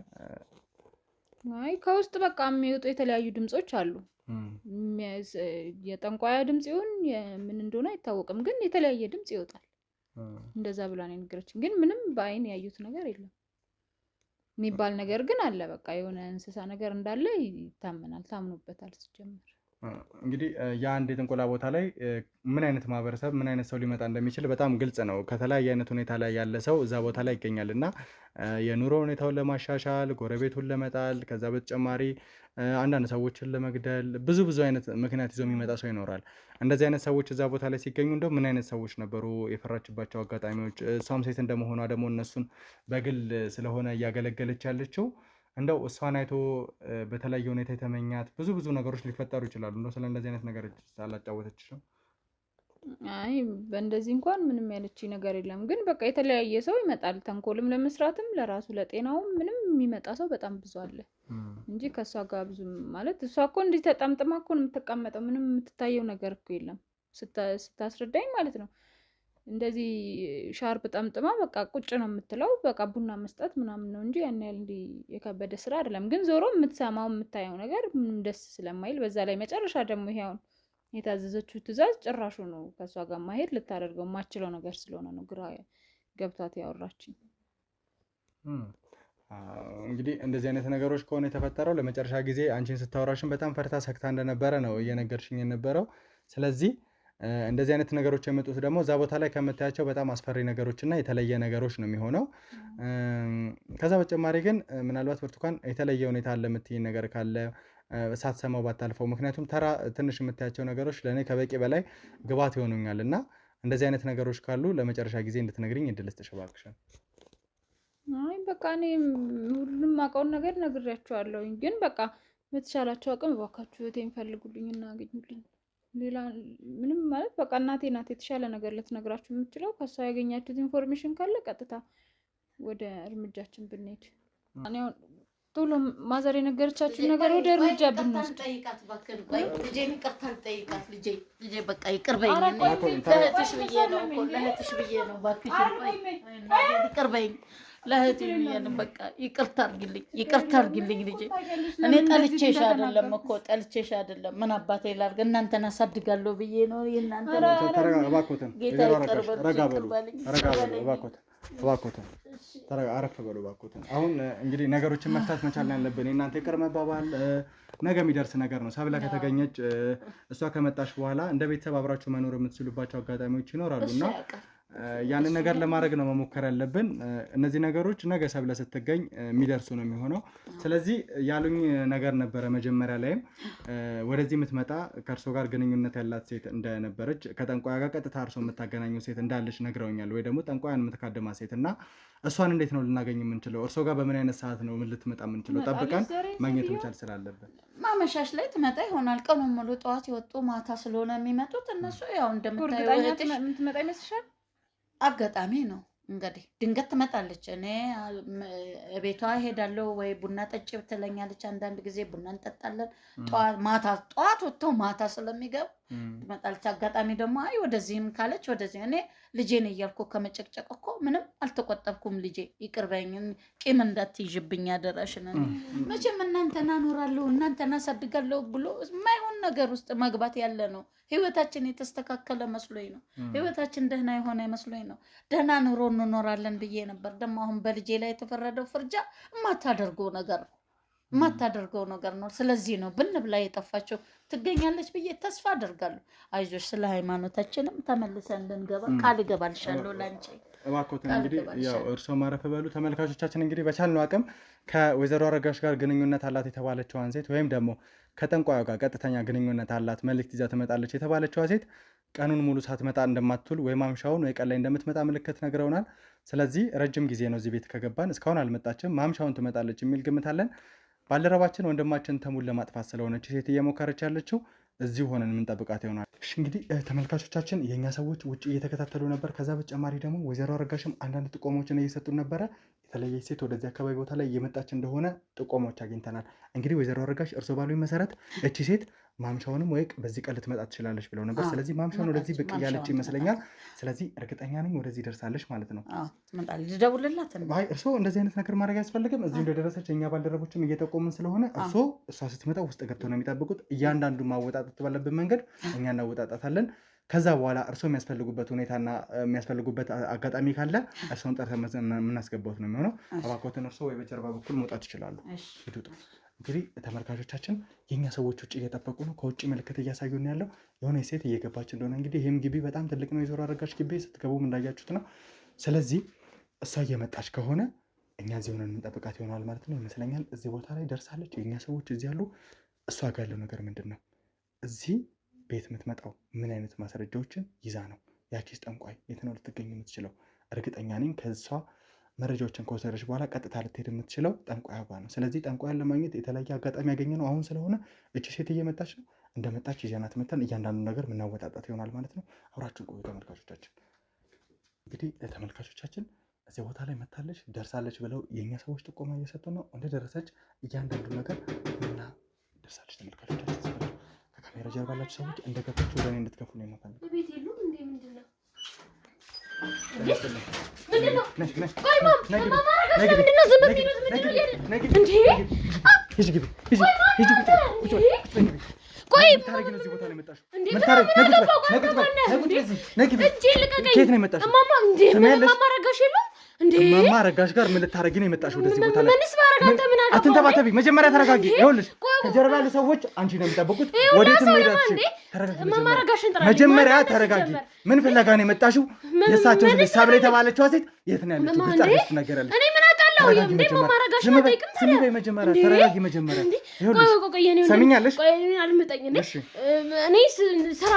አይ ከውስጥ በቃ የሚወጡ የተለያዩ ድምጾች አሉ። የጠንቋያ ድምጽ ይሁን ምን እንደሆነ አይታወቅም፣ ግን የተለያየ ድምጽ ይወጣል። እንደዛ ብላ ነው የነገረችኝ። ግን ምንም በአይን ያዩት ነገር የለም የሚባል ነገር ግን አለ። በቃ የሆነ እንስሳ ነገር እንዳለ ይታመናል፣ ታምኖበታል ሲጀምር። እንግዲህ የአንድ የጥንቆላ ቦታ ላይ ምን አይነት ማህበረሰብ ምን አይነት ሰው ሊመጣ እንደሚችል በጣም ግልጽ ነው። ከተለያየ አይነት ሁኔታ ላይ ያለ ሰው እዛ ቦታ ላይ ይገኛል እና የኑሮ ሁኔታውን ለማሻሻል፣ ጎረቤቱን ለመጣል፣ ከዛ በተጨማሪ አንዳንድ ሰዎችን ለመግደል ብዙ አይነት ምክንያት ይዞ የሚመጣ ሰው ይኖራል። እንደዚህ አይነት ሰዎች እዛ ቦታ ላይ ሲገኙ እንደው ምን አይነት ሰዎች ነበሩ የፈራችባቸው አጋጣሚዎች? እሷም ሴት እንደመሆኗ ደግሞ እነሱን በግል ስለሆነ እያገለገለች ያለችው እንደው እሷን አይቶ በተለያየ ሁኔታ የተመኛት ብዙ ነገሮች ሊፈጠሩ ይችላሉ። እንደው ስለ እንደዚህ አይነት ነገር አላጫወተችሽም? አይ በእንደዚህ እንኳን ምንም ያለችኝ ነገር የለም። ግን በቃ የተለያየ ሰው ይመጣል፣ ተንኮልም ለመስራትም ለራሱ ለጤናውም ምንም የሚመጣ ሰው በጣም ብዙ አለ እንጂ ከእሷ ጋር ብዙ ማለት እሷ እኮ እንዲህ ተጠምጥማ እኮ ነው የምትቀመጠው። ምንም የምትታየው ነገር እኮ የለም ስታስረዳኝ ማለት ነው። እንደዚህ ሻርፕ ጠምጥማ በቃ ቁጭ ነው የምትለው። በቃ ቡና መስጠት ምናምን ነው እንጂ ያን ያህል እንዲህ የከበደ ስራ አይደለም። ግን ዞሮ የምትሰማው የምታየው ነገር ምንም ደስ ስለማይል በዛ ላይ መጨረሻ ደግሞ ይሄውን የታዘዘችው ትዕዛዝ ጭራሹ ነው ከእሷ ጋር ማሄድ ልታደርገው የማችለው ነገር ስለሆነ ነው ግራ ገብቷት ያወራችኝ። እንግዲህ እንደዚህ አይነት ነገሮች ከሆነ የተፈጠረው ለመጨረሻ ጊዜ አንቺን ስታወራሽን በጣም ፈርታ ሰክታ እንደነበረ ነው እየነገርሽኝ የነበረው። ስለዚህ እንደዚህ አይነት ነገሮች የመጡት ደግሞ እዛ ቦታ ላይ ከምታያቸው በጣም አስፈሪ ነገሮች እና የተለየ ነገሮች ነው የሚሆነው። ከዛ በተጨማሪ ግን ምናልባት ብርቱካን የተለየ ሁኔታ አለ የምትይኝ ነገር ካለ ሳትሰማው ባታልፈው። ምክንያቱም ተራ ትንሽ የምታያቸው ነገሮች ለእኔ ከበቂ በላይ ግባት ይሆኑኛል እና እንደዚህ አይነት ነገሮች ካሉ ለመጨረሻ ጊዜ እንድትነግሪኝ እድል ስጥሽ እባክሽን። አይ በቃ እኔ ሁሉም አውቀውን ነገር ነግሬያቸዋለሁኝ። ግን በቃ በተሻላቸው አቅም እባካችሁ እህቴን ፈልጉልኝ እና አገኙልኝ። ሌላ ምንም ማለት በቃ እናቴ ናት የተሻለ ነገር ልትነግራችሁ የምትችለው። ከሷ ያገኛችሁት ኢንፎርሜሽን ካለ ቀጥታ ወደ እርምጃችን ብንሄድ። እኔ ቶሎ ማዘር የነገረቻችሁ ነገር ወደ እርምጃ ብንወስድ። ልጄ በቃ ይቅር በይኝ። ለእህትሽ ብዬ ነው እኮ ለእህትሽ ብዬ ነው። እባክሽን ቆይ ይቅር በይኝ። ለእህቴ ብዬ ነው። በቃ ይቅርታ አድርጊልኝ ልጄ። እኔ ጠልቼሽ አይደለም ምን አባቴ ላድርግ? እናንተን አሳድጋለሁ ብዬ ነው። የእናንተ ጌታ እባክዎትን አረፍ በሉ እባክዎትን። አሁን እንግዲህ ነገሮችን መፍታት መቻል ያለብን የእናንተ ይቅር መባባል ነገ የሚደርስ ነገር ነው። ሰብለ ከተገኘች እሷ ከመጣች በኋላ እንደ ቤተሰብ አብራችሁ መኖር የምትችሉባቸው አጋጣሚዎች ይኖራሉ እና ያንን ነገር ለማድረግ ነው መሞከር ያለብን። እነዚህ ነገሮች ነገ ሰብለ ስትገኝ የሚደርሱ ነው የሚሆነው። ስለዚህ ያሉኝ ነገር ነበረ መጀመሪያ ላይም ወደዚህ የምትመጣ ከእርሶ ጋር ግንኙነት ያላት ሴት እንደነበረች ከጠንቋያ ጋር ቀጥታ እርሶ የምታገናኘው ሴት እንዳለች ነግረውኛል። ወይ ደግሞ ጠንቋያን የምትካደማ ሴት እና እሷን እንዴት ነው ልናገኝ የምንችለው? እርሶ ጋር በምን አይነት ሰዓት ነው ምን ልትመጣ የምንችለው? ጠብቀን ማግኘት መቻል ስላለብን ማመሻሽ ላይ ትመጣ ይሆናል። ቀኑን ሙሉ ጠዋት የወጡ ማታ ስለሆነ የሚመጡት እነሱ ያው እንደምታየው ትመጣ ይመስልሻል? አጋጣሚ ነው እንግዲህ ድንገት ትመጣለች። እኔ ቤቷ ሄዳለሁ ወይ ቡና ጠጪ ትለኛለች። አንዳንድ ጊዜ ቡና እንጠጣለን። ጠዋት ወጥተው ማታ ስለሚገቡ ትመጣለች። አጋጣሚ ደግሞ አይ ወደዚህም ካለች ወደዚህ እኔ ልጄን እያልኩ ከመጨቅጨቅ እኮ ምንም አልተቆጠብኩም። ልጄ ይቅርበኝ፣ ቂም እንዳትይዥብኝ ያደራሽን። መቼም እናንተን አኖራለሁ እናንተን አሳድጋለሁ ብሎ የማይሆን ነገር ውስጥ መግባት ያለ ነው። ህይወታችን የተስተካከለ መስሎኝ ነው። ህይወታችን ደህና የሆነ መስሎኝ ነው። ደህና ኑሮ እንኖራለን ብዬ ነበር። ደግሞ አሁን በልጄ ላይ የተፈረደው ፍርጃ የማታደርገው ነገር ነው። ስለዚህ ነው ብን ብላ የጠፋቸው። ትገኛለች ብዬ ተስፋ አደርጋለሁ። አይዞሽ፣ ስለ ሃይማኖታችንም ተመልሰን እንድንገባ ቃል እገባልሻለሁ። ላንቺ እባክዎትን እንግዲህ ያው እርስዎ ማረፍ በሉ። ተመልካቾቻችን እንግዲህ በቻልነው አቅም ከወይዘሮ አረጋሽ ጋር ግንኙነት አላት የተባለችዋን ሴት ወይም ደግሞ ከጠንቋዩ ጋር ቀጥተኛ ግንኙነት አላት መልእክት ይዛ ትመጣለች የተባለችዋ ሴት ቀኑን ሙሉ ሳትመጣ እንደማትውል ወይ ማምሻውን ወይ ቀን ላይ እንደምትመጣ ምልክት ነግረውናል። ስለዚህ ረጅም ጊዜ ነው እዚህ ቤት ከገባን፣ እስካሁን አልመጣችም። ማምሻውን ትመጣለች የሚል ግምት አለን። ባልደረባችን ወንድማችን ተሙን ለማጥፋት ስለሆነች ሴት እየሞከረች ያለችው እዚሁ ሆነን የምንጠብቃት ይሆናል። እሺ እንግዲህ ተመልካቾቻችን የእኛ ሰዎች ውጭ እየተከታተሉ ነበር። ከዛ በተጨማሪ ደግሞ ወይዘሮ አረጋሽም አንዳንድ ጥቆሞችን እየሰጡን ነበረ። የተለየች ሴት ወደዚህ አካባቢ ቦታ ላይ እየመጣች እንደሆነ ጥቆሞች አግኝተናል። እንግዲህ ወይዘሮ አረጋሽ እርስዎ ባሉኝ መሰረት እቺ ሴት ማምሻውንም ወይ በዚህ ቀን ልትመጣ ትችላለች ብለው ነበር። ስለዚህ ማምሻውን ወደዚህ ብቅ እያለች ይመስለኛል። ስለዚህ እርግጠኛ ነኝ ወደዚህ ደርሳለች ማለት ነው። ልደውልላት። አይ እርስዎ እንደዚህ አይነት ነገር ማድረግ አያስፈልግም። እዚሁ እንደደረሰች እኛ ባልደረቦችም እየጠቆምን ስለሆነ እሷ ስትመጣ ውስጥ ገብተው ነው የሚጠብቁት። እያንዳንዱ ማወጣጣት ባለብን መንገድ እኛ እናወጣጣታለን። ከዛ በኋላ እርስዎ የሚያስፈልጉበት ሁኔታና የሚያስፈልጉበት አጋጣሚ ካለ እርስዎን ጠርተን የምናስገባት ነው የሚሆነው። እባክዎትን እርስዎ ወይ በጀርባ በኩል መውጣት ይችላሉ። እንግዲህ ተመልካቾቻችን የኛ ሰዎች ውጭ እየጠበቁ ነው። ከውጭ ምልክት እያሳዩን ያለው የሆነ ሴት እየገባች እንደሆነ እንግዲህ ይህም ግቢ በጣም ትልቅ ነው። የወይዘሮ አረጋሽ ግቢ ስትገቡም እንዳያችሁት ነው። ስለዚህ እሷ እየመጣች ከሆነ እኛ እዚህ ሆነን የምንጠብቃት ይሆናል ማለት ነው ይመስለኛል። እዚህ ቦታ ላይ ደርሳለች። የኛ ሰዎች እዚህ ያሉ። እሷ ጋር ያለው ነገር ምንድን ነው? እዚህ ቤት የምትመጣው ምን አይነት ማስረጃዎችን ይዛ ነው? ያቺስ ጠንቋይ የት ነው ልትገኝ የምትችለው? እርግጠኛ ነኝ ከእሷ መረጃዎችን ከወሰደች በኋላ ቀጥታ ልትሄድ የምትችለው ጠንቋያ ጋር ነው። ስለዚህ ጠንቋያን ለማግኘት የተለያየ አጋጣሚ ያገኘ ነው አሁን ስለሆነ እቺ ሴት እየመጣች ነው። እንደመጣች ይዘናት መተን እያንዳንዱ ነገር የምናወጣጣት ይሆናል ማለት ነው። አብራችሁን ቆዩ ተመልካቾቻችን። እንግዲህ ተመልካቾቻችን እዚህ ቦታ ላይ መታለች ደርሳለች ብለው የእኛ ሰዎች ጥቆማ እየሰጡ ነው። እንደደረሰች እያንዳንዱ ነገር እና ደርሳለች። ተመልካቾቻችን ከካሜራ ጀርባ ያላችሁ ሰዎች እንደገባችሁ ወደ እኔ እንድትገፉ ነው የማፈልገው። እማማ አረጋሽ ጋር ምን ልታረጊ ነው የመጣሽው ወደዚህ ቦታ ላይ? አትንተባተቢ፣ መጀመሪያ ተረጋጊ። ይኸውልሽ ከጀርባ ያሉ ሰዎች አንቺ ነው የሚጠብቁት። ወዴትም ሄዳችሁ መጀመሪያ ተረጋጊ። ምን ፍለጋ ነው የመጣሽው? የእሳቸው ልጅ ሰብለ የተባለችዋ ሴት የት ነው ያለችው? ግልጽ አድርገሽ ትናገራለች። ስሚ በይ መጀመሪያ ተረጋጊ። መጀመሪያ ሰሚኛለሽ? እኔ ስራ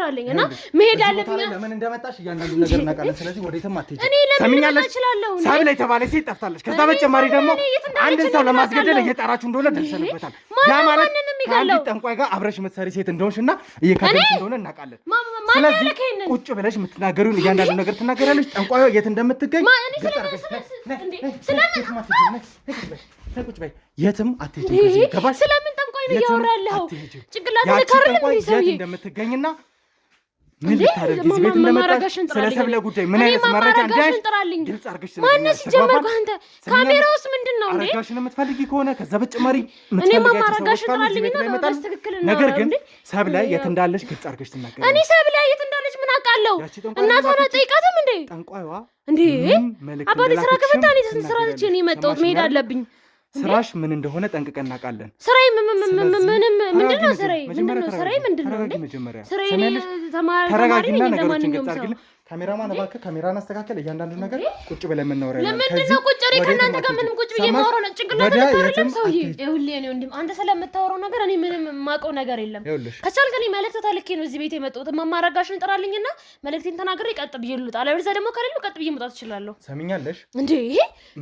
አለኝ እና መሄድ አለብኝ። ለምን እንደመጣሽ እያንዳንዱ ነገር እናውቃለን። ስለዚህ ወዴትም አትሄጂ። ሰሚኛለሽ? ሰብለ የተባለች ሴት ጠፍታለች። ከዛ በተጨማሪ ደግሞ አንድን ሰው ለማስገደል እየጠራችሁ እንደሆነ ደርሰንበታል። ያ ማለት ከአንዲት ጠንቋይ ጋር አብረሽ የምትሰሪ ሴት እንደሆንሽ እና እየካደልሽ እንደሆነ እናውቃለን። ስለዚህ ቁጭ ብለሽ የምትናገሪውን እያንዳንዱ ነገር ትናገራለች። ጠንቋዩ የት እንደምትገኝ የትም አትሄጂም። ገባሽ? ስለምን ጠንቋይ ነው እያወራ ያለኸው? ጭንቅላት ለካረለ ምን ይሰውዬ እንደምትገኝና ምን ልታደርጊ እዚህ ቤት እንደመጣሽ ስለ ሰብለ ጉዳይ ምን አይነት መረጃ እንዳይሽ ግልጽ አድርገሽ ማነስ ጀመር አንተ ካሜራ ውስጥ ምንድነው እንዴ? አረጋሽን የምትፈልጊ ከሆነ ከዛ በተጨማሪ እኔ ማማረጋሽን ጥራልኝ ነው በስትክክል ነው። ነገር ግን ሰብለ የት እንዳለሽ ግልጽ አድርገሽ ትናገሪ። እኔ ሰብለ የት እንዳለሽ ምን አውቃለሁ? እናቷን ጠይቃትም እንዴ? ጠንቋይዋ እንዴ አባቴ ስራ ከፈታ እኔ ስራ ትቼ ነው የመጣሁት። መሄድ አለብኝ። ስራሽ ምን እንደሆነ ጠንቅቀን እናውቃለን። ስራዬ ምንድን ነው? ስራዬ ምንድን ነው? ስራዬ ምንድን ነው? መጀመሪያ ስራዬ ተማሪና ነገሮችን ገጽ አድርጊልን። ካሜራማን እባክህ ካሜራን አስተካከል። እያንዳንዱ ነገር ቁጭ ብለን የምናወራው ለምንድን ነው ቁጭ እኔ ከእናንተ ጋር ምንም ቁጭ ብዬ የማወራው ነው ጭንቅላት ተከራለም ሰውዬ ይኸውልህ እኔ ወንድም አንተ ስለምታወራው ነገር እኔ ምንም የማውቀው ነገር የለም ከቻልክ እኔ መልእክት ተልኬ ነው እዚህ ቤት የመጣሁት ማማረጋሽን ጥራልኝና መልእክቴን ተናግሬ ቀጥ ብዬ ልውጣ አለበለዚያ ደግሞ ከሌሉ ቀጥ ብዬ መውጣት እችላለሁ ሰምኛለሽ እንዴ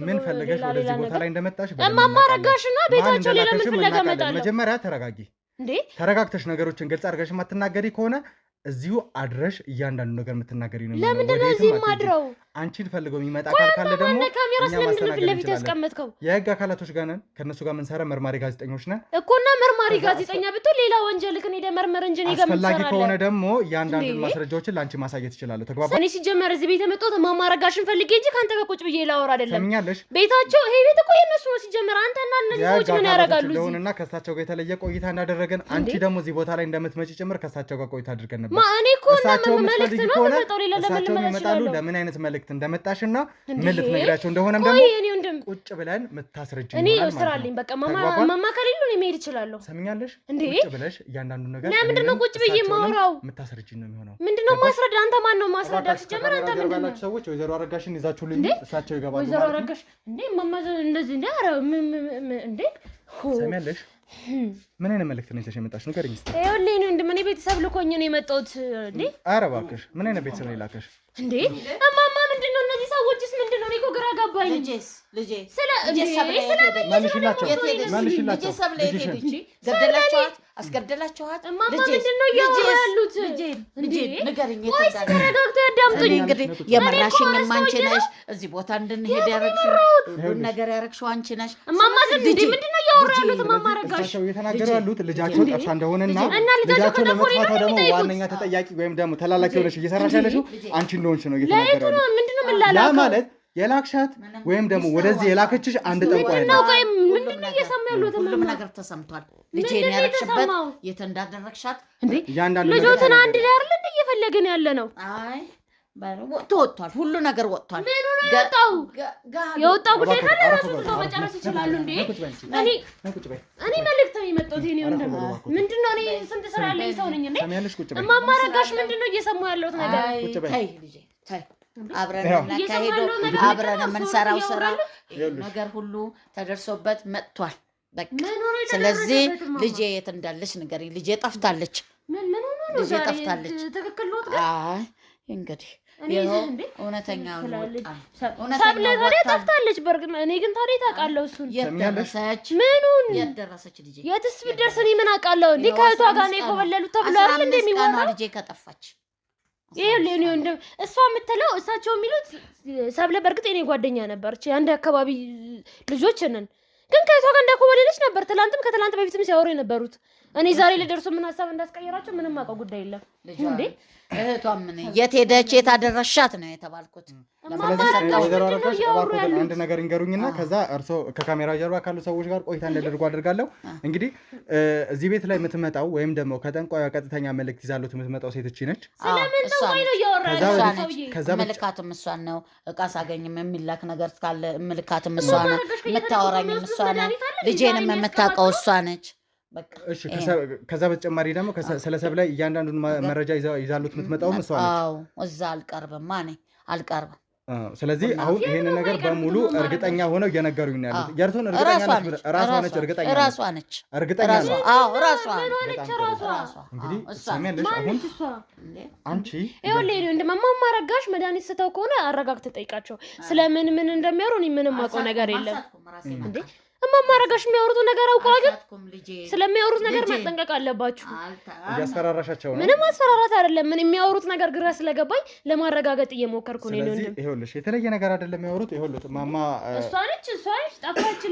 ምን ፈልገሽ ወደዚህ ቦታ ላይ እንደመጣሽ ማማረጋሽና ቤታቸው ሌላ ምን ፍለጋ መጣለሁ መጀመሪያ ተረጋጊ እንዴ ተረጋግተሽ ነገሮችን ግልጽ አድርገሽ ማትናገሪ ከሆነ እዚሁ አድረሽ እያንዳንዱ ነገር የምትናገሪ ነው ለምንድን ነው እዚህ ማድረው አንቺን ፈልገው የሚመጣ አካል ካለ ደግሞ ካሜራ ስለምንድን ነው ለፊት ያስቀመጥከው የህግ አካላቶች ጋር ነን ከነሱ ጋር ምን ሰራ መርማሪ ጋዜጠኞች ነን እኮና መርማሪ ጋዜጠኛ ብትል ሌላ ወንጀል ከኔ ደመርመር እንጂ ነው ገምተናል አስፈላጊ ከሆነ ደግሞ እያንዳንዱ ማስረጃዎችን ላንቺ ማሳየት ይችላል ተግባባ እኔ ሲጀመር እዚህ ቤት የመጣሁት ማማረጋሽን ፈልጌ እንጂ ካንተ ጋር ቁጭ ብዬ ላወራ አይደለም ሰምኛለሽ ቤታቸው ይሄ ቤት እኮ የነሱ ነው ሲጀመር አንተና እነዚህ ሰዎች ምን ያደርጋሉ ለሆነና ከሳቸው ጋር የተለየ ቆይታ እንዳደረገን አንቺ ደግሞ እዚህ ቦታ ላይ እንደምትመጪ ጭምር ከሳቸው ጋር ቆይታ አድርገን ነበር ማኔ እኮ መልእክት ነው መጣው ሌላ ለምን አይነት መልእክት እንደመጣሽና ምን ልትነግራቸው እንደሆነም ደግሞ ቁጭ ብለን መታስረጅ እኔ ይወስራልኝ በቃ ማማ ከሌሉ ነው መሄድ ይችላል ሰምኛለሽ ቁጭ ብለሽ እያንዳንዱ ነገር ለምንድነው ቁጭ ብዬ ማውራው መታስረጅ ነው የሚሆነው ምንድነው ማስረዳ አንተ ማን ነው ማስረዳ ሲጀመር አንተ ምንድነው ሰዎች ወይዘሮ አረጋሽን ይዛችሁልኝ እሳቸው ይገባሉ ወይዘሮ አረጋሽ እንዴ ማማ እንደዚህ እንዴ አረ እንዴ ሰምያለሽ ምን አይነት መልእክት ነው ይዘሽ የመጣሽ ንገሪኝ እስቲ ይኸውልኝ ነው እንደምን ቤተሰብ ልኮኝ ነው የመጣሁት እንዴ ኧረ እባክሽ ምን አይነት ቤተሰብ ነው የላከሽ እንዴ እማማ ምንድነው እነዚህ ሰዎችስ ምንድነው እኔ እኮ ግራ ገባኝ ልጄ ስለ መልሽላቸው ገደላችኋት አስገደላችኋት ልጄ ምንድነው ያሉት ልጄ ንገሪኝ ተረጋግተው ያዳምጡኝ እንግዲህ የመራሽኝ አንቺ ነሽ እዚህ ቦታ እንድንሄድ ያረግሽው ሁሉ ነገር ያረግሽው አንቺ ነሽ እማማ እንዴ ምንድነው ያወራሉት እማማ ረጋሽ እየተናገሩ ያሉት ልጃቸው ጠፍታ እንደሆነና ልጃቸው ለመጥፋቷ ደግሞ ዋነኛ ተጠያቂ ወይም ደግሞ ተላላኪ ሆነሽ እየሰራሽ ያለሽው አንቺ እንደሆንሽ ነው እየተናገሩ ያሉት ምንድነው መላላካ ማለት የላክሻት ወይም ደግሞ ወደዚህ የላከችሽ አንድ ጠንቋይ ነው ምንድነው እየሰማ ያሉት ሁሉም ነገር ተሰምቷል ልጄን ያረክሽበት የት እንዳደረግሻት እንዴ ልጆትን አንድ ላይ አይደል እንደ እየፈለገን ያለ ነው አይ ወጥቷል ሁሉ ነገር ወጥቷል ምን ነው የወጣው ጉዳይ ካለ ራሱ ተው መጨረስ ይችላል እንዴ እኔ መልእክት ነው የመጣሁት እኔ ምንድነው እኔ ስንት ስራ ያለኝ ሰው ነኝ እንዴ እማማ ረጋሽ ምንድነው እየሰማ ያለውት ነገር ታይ ልጄ ታይ አብረን እናካሄደው አብረን የምንሰራው ስራ ነገር ሁሉ ተደርሶበት መጥቷል በቃ ስለዚህ ልጄ የት እንዳለች ንገሪኝ ልጄ ጠፍታለች ምን ሆኖ ነው ልጄ ጠፍታለች ትክክል ነው አይ እንግዲህ እውነተኛው ነው ሰብለ ታዲያ ጠፍታለች በርግጥ እኔ ግን ታዲያ ታውቃለሁ እሱን የደረሰች ምኑን የደረሰች ልጄ የትስ ብትደርስ እኔ ምን አውቃለሁ እንዴ ከእህቷ ጋር ነው የኮበለሉት ተብሎ አይደል እንደሚወራው ልጄ ከጠፋች ይሄ ለኔ እንደም እሷ የምትለው እሳቸው የሚሉት ሰብለ በርግጥ የኔ ጓደኛ ነበርች አንድ አካባቢ ልጆች ነን ግን ከእሷ ጋር እንደኮበለለች ነበር ትላንትም ከትላንት በፊትም ሲያወሩ የነበሩት እኔ ዛሬ ለደርሶ ምን ሐሳብ እንዳስቀየራቸው ምንም አውቀው ጉዳይ የለም እንዴ እህቷ ምን የት ሄደች የት አደረሻት ነው የተባልኩት አንድ ነገር እንገሩኝና ከዛ እርሶ ከካሜራ ጀርባ ካሉ ሰዎች ጋር ቆይታ እንደደርጉ አድርጋለሁ እንግዲህ እዚህ ቤት ላይ የምትመጣው ወይም ደግሞ ከጠንቋዩ ቀጥተኛ መልእክት ይዛሉት የምትመጣው ሴት እቺ ነች ስለምን ጠንቋይ ነው ያወራው ከዛ መልካትም እሷን ነው እቃ ሳገኝም የሚላክ ነገር ካለ መልካትም እሷ ነው የምታወራኝም እሷ ነው ልጄንም የምታውቀው እሷ ነች እሺ ከዛ በተጨማሪ ደግሞ ስለ ሰብ ላይ እያንዳንዱን መረጃ ይዛሉት የምትመጣውም እሷ ነች አዎ እዛ አልቀርብም ማኔ አልቀርብም ስለዚህ አሁን ይሄን ነገር በሙሉ እርግጠኛ ሆነው እየነገሩኝ ነው ያሉት የርቶን እርግጠኛ ነች ራሷ ነች እርግጠኛ ነው አዎ ራሷ እንግዲህ ሰሜንሽ አሁን አንቺ ይኸውልህ እንደማማ ረጋሽ መድኃኒት ስተው ከሆነ አረጋግተህ ጠይቃቸው ስለምን ምን እንደሚያወሩ እኔ ምንም አውቀው ነገር የለም እንዴ እማማ ረጋሽ የሚያወሩት ነገር አውቀው ግን ስለሚያወሩት ነገር መጠንቀቅ አለባችሁ ያስፈራራሻቸው ነው ምንም ማስፈራራት አይደለም ምን የሚያወሩት ነገር ግራ ስለገባኝ ለማረጋገጥ እየሞከርኩ ነው እንዴ ይኸውልሽ የተለየ ነገር አይደለም የሚያወሩት ይኸውልህ ማማ እሷ ነች ጠፋች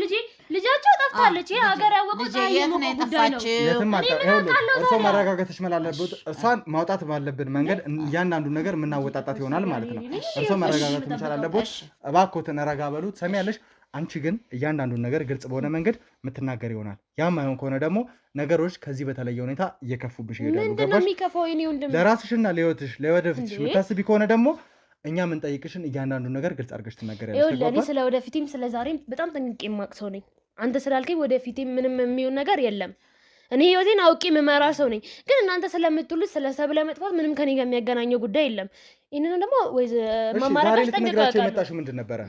ልጃቸው ጠፍታለች ይሄ ሀገር ያወቀው ታየው ነው ጠፋች የትም እርሶ ማረጋገጥሽ መላለበት እሷን ማውጣት ባለብን መንገድ ያንዳንዱ ነገር ምናወጣጣት ይሆናል ማለት ነው እርሶ ማረጋገጥ መቻል አለበት እባክዎትን ረጋ በሉት ሰሚያለሽ አንቺ ግን እያንዳንዱ ነገር ግልጽ በሆነ መንገድ የምትናገር ይሆናል ያም አይሆን ከሆነ ደግሞ ነገሮች ከዚህ በተለየ ሁኔታ እየከፉብሽ ይሄዳሉ ምንድነው የሚከፋው እኔ ወንድም ለራስሽና ለህይወትሽ ለወደፊትሽ የምታስቢ ከሆነ ደግሞ እኛ ምን ጠይቅሽን እያንዳንዱ ነገር ግልጽ አድርገሽ ትናገሪያለሽ እኔ ስለ ወደፊትም ስለ ዛሬም በጣም ጠንቅቄ የማውቀው ነኝ አንተ ስላልከኝ ወደፊትም ምንም የሚሆን ነገር የለም እኔ ህይወቴን አውቄ መመራ ሰው ነኝ ግን እናንተ ስለምትሉት ስለ ሰብለ መጥፋት ምንም ከኔ ጋር የሚያገናኘው ጉዳይ የለም ይሄንን ደግሞ ወይ ማማራጋሽ ተነግራችሁ የመጣሽው ምንድን ነበረ?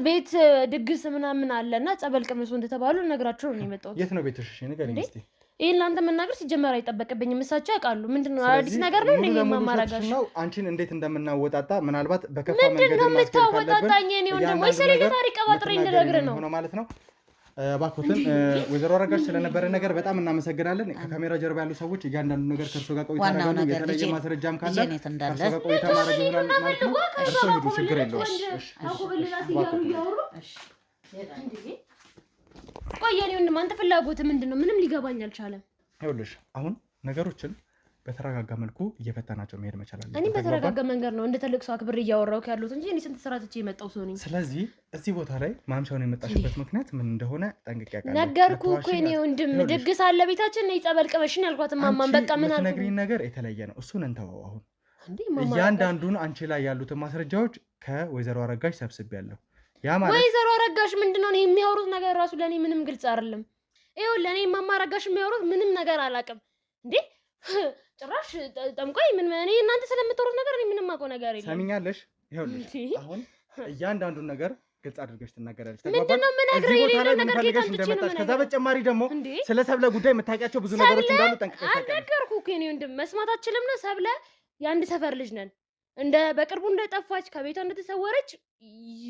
ቤት ድግስ ምናምን አለና ጸበል ቅመሱ እንደተባሉ ነግራችሁ ነው የመጣሁት። የት ነው ቤትሽ? እሺ ንገሪኝ እስቲ። ይሄን ላንተ መናገር ሲጀመር አይጠበቅብኝም። እሳቸው ያውቃሉ። ምንድነው አዲስ ነገር ነው እንዴ? ማማራጋሽ ነው አንቺን እንዴት እንደምናወጣጣ ምናልባት በከፋ መንገድ ማስከል ካለብን ምንድነው የኔ ወንድም ወይ ሰሪ ታሪክ ቀባጥሬ እንደነግር ነው ማለት ነው። ባኮትን ወይዘሮ አረጋሽ ስለነበረ ነገር በጣም እናመሰግናለን። ከካሜራ ጀርባ ያሉ ሰዎች እያንዳንዱ ነገር ከእርሶ ጋር ቆይታ ያደርጋሉ። የተለየ ማስረጃም ካለ ከእርሶ ጋር ቆይታ ማድረግ ይሆናል ማለት ነው። እርሶ ሂዱ፣ ችግር የለውም። ቆይ የኔ ወንድም አንተ ፍላጎት ምንድነው? ምንም ሊገባኝ አልቻለም። ይኸውልሽ አሁን ነገሮችን በተረጋጋ መልኩ እየፈታናቸው መሄድ መቻል አለብን። እኔ በተረጋጋ መንገድ ነው እንደ ትልቅ ሰው አክብሬ እያወራሁ ያሉት እንጂ እኔ ስንት ስራ ትቼ የመጣው ሰው ነኝ። ስለዚህ እዚህ ቦታ ላይ ማምሻውን የመጣሽበት ምክንያት ምን እንደሆነ ጠንቅቄ አውቃለሁ። ነገርኩህ እኮ የኔ ወንድም፣ ድግስ አለ ቤታችን ነው ጸበል ቅመሽን ያልኳት ማማን በቃ ምን አልኩ። ነግሪኝ ነገር የተለየ ነው። እሱን እንተወው። አሁን እያንዳንዱን አንቺ ላይ ያሉትን ማስረጃዎች ከወይዘሮ አረጋሽ ሰብስቤያለሁ። ያ ማለት ወይዘሮ አረጋሽ ምንድነው ነው የሚያወሩት ነገር ራሱ ለኔ ምንም ግልጽ አይደለም። ይኸው ለኔ ማማ አረጋሽ የሚያወሩት ምንም ነገር አላውቅም እንዴ ጭራሽ ጠምቆይ ምን እኔ እናንተ ስለምትወሩት ነገር እኔ ምንም አውቀው ነገር የለም። ሰሚኛለሽ? ይኸውልሽ አሁን እያንዳንዱን ነገር ግልጽ አድርገሽ ትናገራለሽ። ምንድነው የምነግርህ? የሌለው ነገር ጌታን እንደመጣሽ ከዛ በተጨማሪ ደግሞ ስለ ሰብለ ጉዳይ የምታውቂያቸው ብዙ ነገሮች እንዳሉ ጠንቅቀሽ ታውቂያለሽ። አልነገርኩህ እኮ የኔ ወንድም መስማት አትችልም ነው። ሰብለ የአንድ ሰፈር ልጅ ነን። እንደ በቅርቡ እንደጠፋች ከቤቷ እንደተሰወረች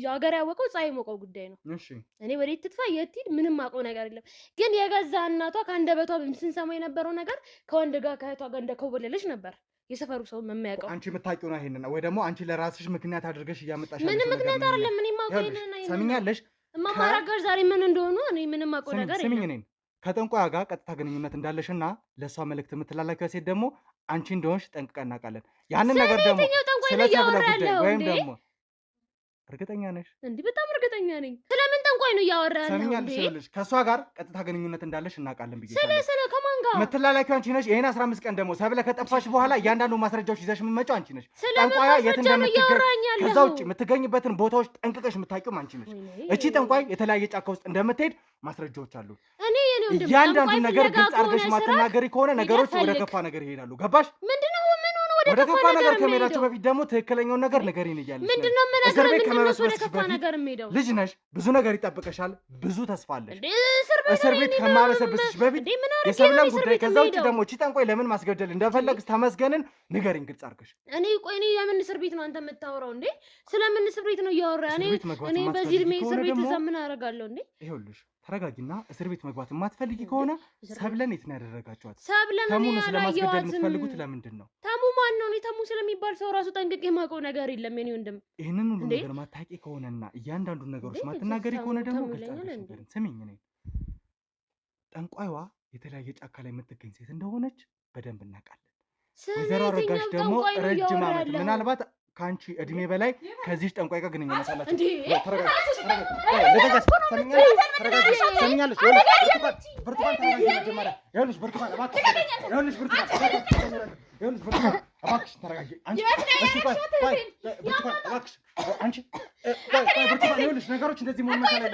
ሀገር ያወቀው ፀሐይ ሞቀው ጉዳይ ነው። እሺ እኔ ወዴት ትጥፋ የት ሂድ ምንም አውቀው ነገር የለም። ግን የገዛ እናቷ ከአንደበቷ ስንሰማ የነበረው ነገር ከወንድ ጋር ከእህቷ ጋር እንደኮበለለች ነበር የሰፈሩ ሰው የሚያውቀው። አንቺ የምታውቂው ነው ይሄንን ወይ ደግሞ አንቺ ለራስሽ ምክንያት አድርገሽ እያመጣሽ ምንም ምክንያት አይደለም። እኔ የማውቀው ይሄንን ነው። ሰሚኛለሽ? እማማ አረጋሽ ዛሬ ምን እንደሆኑ እኔ ምንም አውቀው ነገር የለም። ስሚኝ እኔን ከጠንቋያ ጋር ቀጥታ ግንኙነት እንዳለሽና ለእሷ መልእክት የምትላላከው ሴት ደግሞ አንቺ እንደሆንሽ ጠንቅቀን እናውቃለን። ያንን ነገር ደግሞ ስለሰብለ ጉዳይ ወይም ደግሞ እርግጠኛ ነሽ? እንዴ በጣም እርግጠኛ ነኝ። ስለምን ጠንቋይ ነው እያወራ ያለው? ሰሚኛለሽ? ይኸውልሽ ከእሷ ጋር ቀጥታ ግንኙነት እንዳለሽ እናውቃለን ብዬሻለሁ። ስለ ከማን ጋር የምትላላኪው አንቺ ነሽ። ይሄን 15 ቀን ደግሞ ሰብለ ከጠፋሽ በኋላ እያንዳንዱ ማስረጃዎች ይዘሽ የምትመጪው አንቺ ነሽ። ጠንቋያ የት እንደምትገኝ ከዛ ውጭ የምትገኝበትን ቦታዎች ጠንቅቀሽ የምታውቂውም አንቺ ነሽ። እቺ ጠንቋይ የተለያየ ጫካ ውስጥ እንደምትሄድ ማስረጃዎች አሉ። እያንዳንዱ ነገር ግልጽ አድርገሽ ማትናገሪ ከሆነ ነገሮች ወደ ከፋ ነገር ይሄዳሉ። ገባሽ? ምንድነው ምን ሆነ ወደ ከፋ ነገር ከመሄዳቸው በፊት ደግሞ ትክክለኛውን ነገር ንገሪን እያለሽ ምንድነው እስር ቤት ከመመስረትሽ በፊት ልጅ ነሽ፣ ብዙ ነገር ይጠብቀሻል፣ ብዙ ተስፋ አለሽ። እስር ቤት ከማበሰብስሽ በፊት የሰብለን ጉዳይ ከዛ ውጭ ደግሞ እቺ ጠንቋይ ለምን ማስገደል እንደፈለግሽ ተመስገንን ንገሪን ግልጽ አድርገሽ። እኔ የምን እስር ቤት ነው አንተ የምታወራው እንዴ? ስለምን እስር ቤት ነው እያወራህ? እኔ በዚህ እድሜ እስር ቤት እዛ ምን አደርጋለሁ እንዴ? ይኸውልሽ ተረጋጊና እስር ቤት መግባት የማትፈልጊ ከሆነ ሰብለን የት ነው ያደረጋችኋት? ሰብለን ተሙን ስለማስገደል የምትፈልጉት ለምንድን ነው? ተሙ ማን ነው? እኔ ተሙ ስለሚባል ሰው ራሱ ጠንቅቄ የማውቀው ነገር የለም የኔ ወንድም። ይህንን ሁሉ ነገር ማታውቂ ከሆነና እያንዳንዱን ነገሮች ማትናገሪ ከሆነ ደግሞ ግልጽ አድርገሽ ንገሪኝ። ስሚኝ፣ እኔ ጠንቋይዋ የተለያየ ጫካ ላይ የምትገኝ ሴት እንደሆነች በደንብ እናውቃለን። ወይዘሮ አረጋሽ ደግሞ ረጅም ዓመት ምናልባት ከአንቺ እድሜ በላይ ከዚህ ጠንቋይ ጋር ግንኙነት አላችሁ። ነገሮች እንደዚህ መሆን ነገር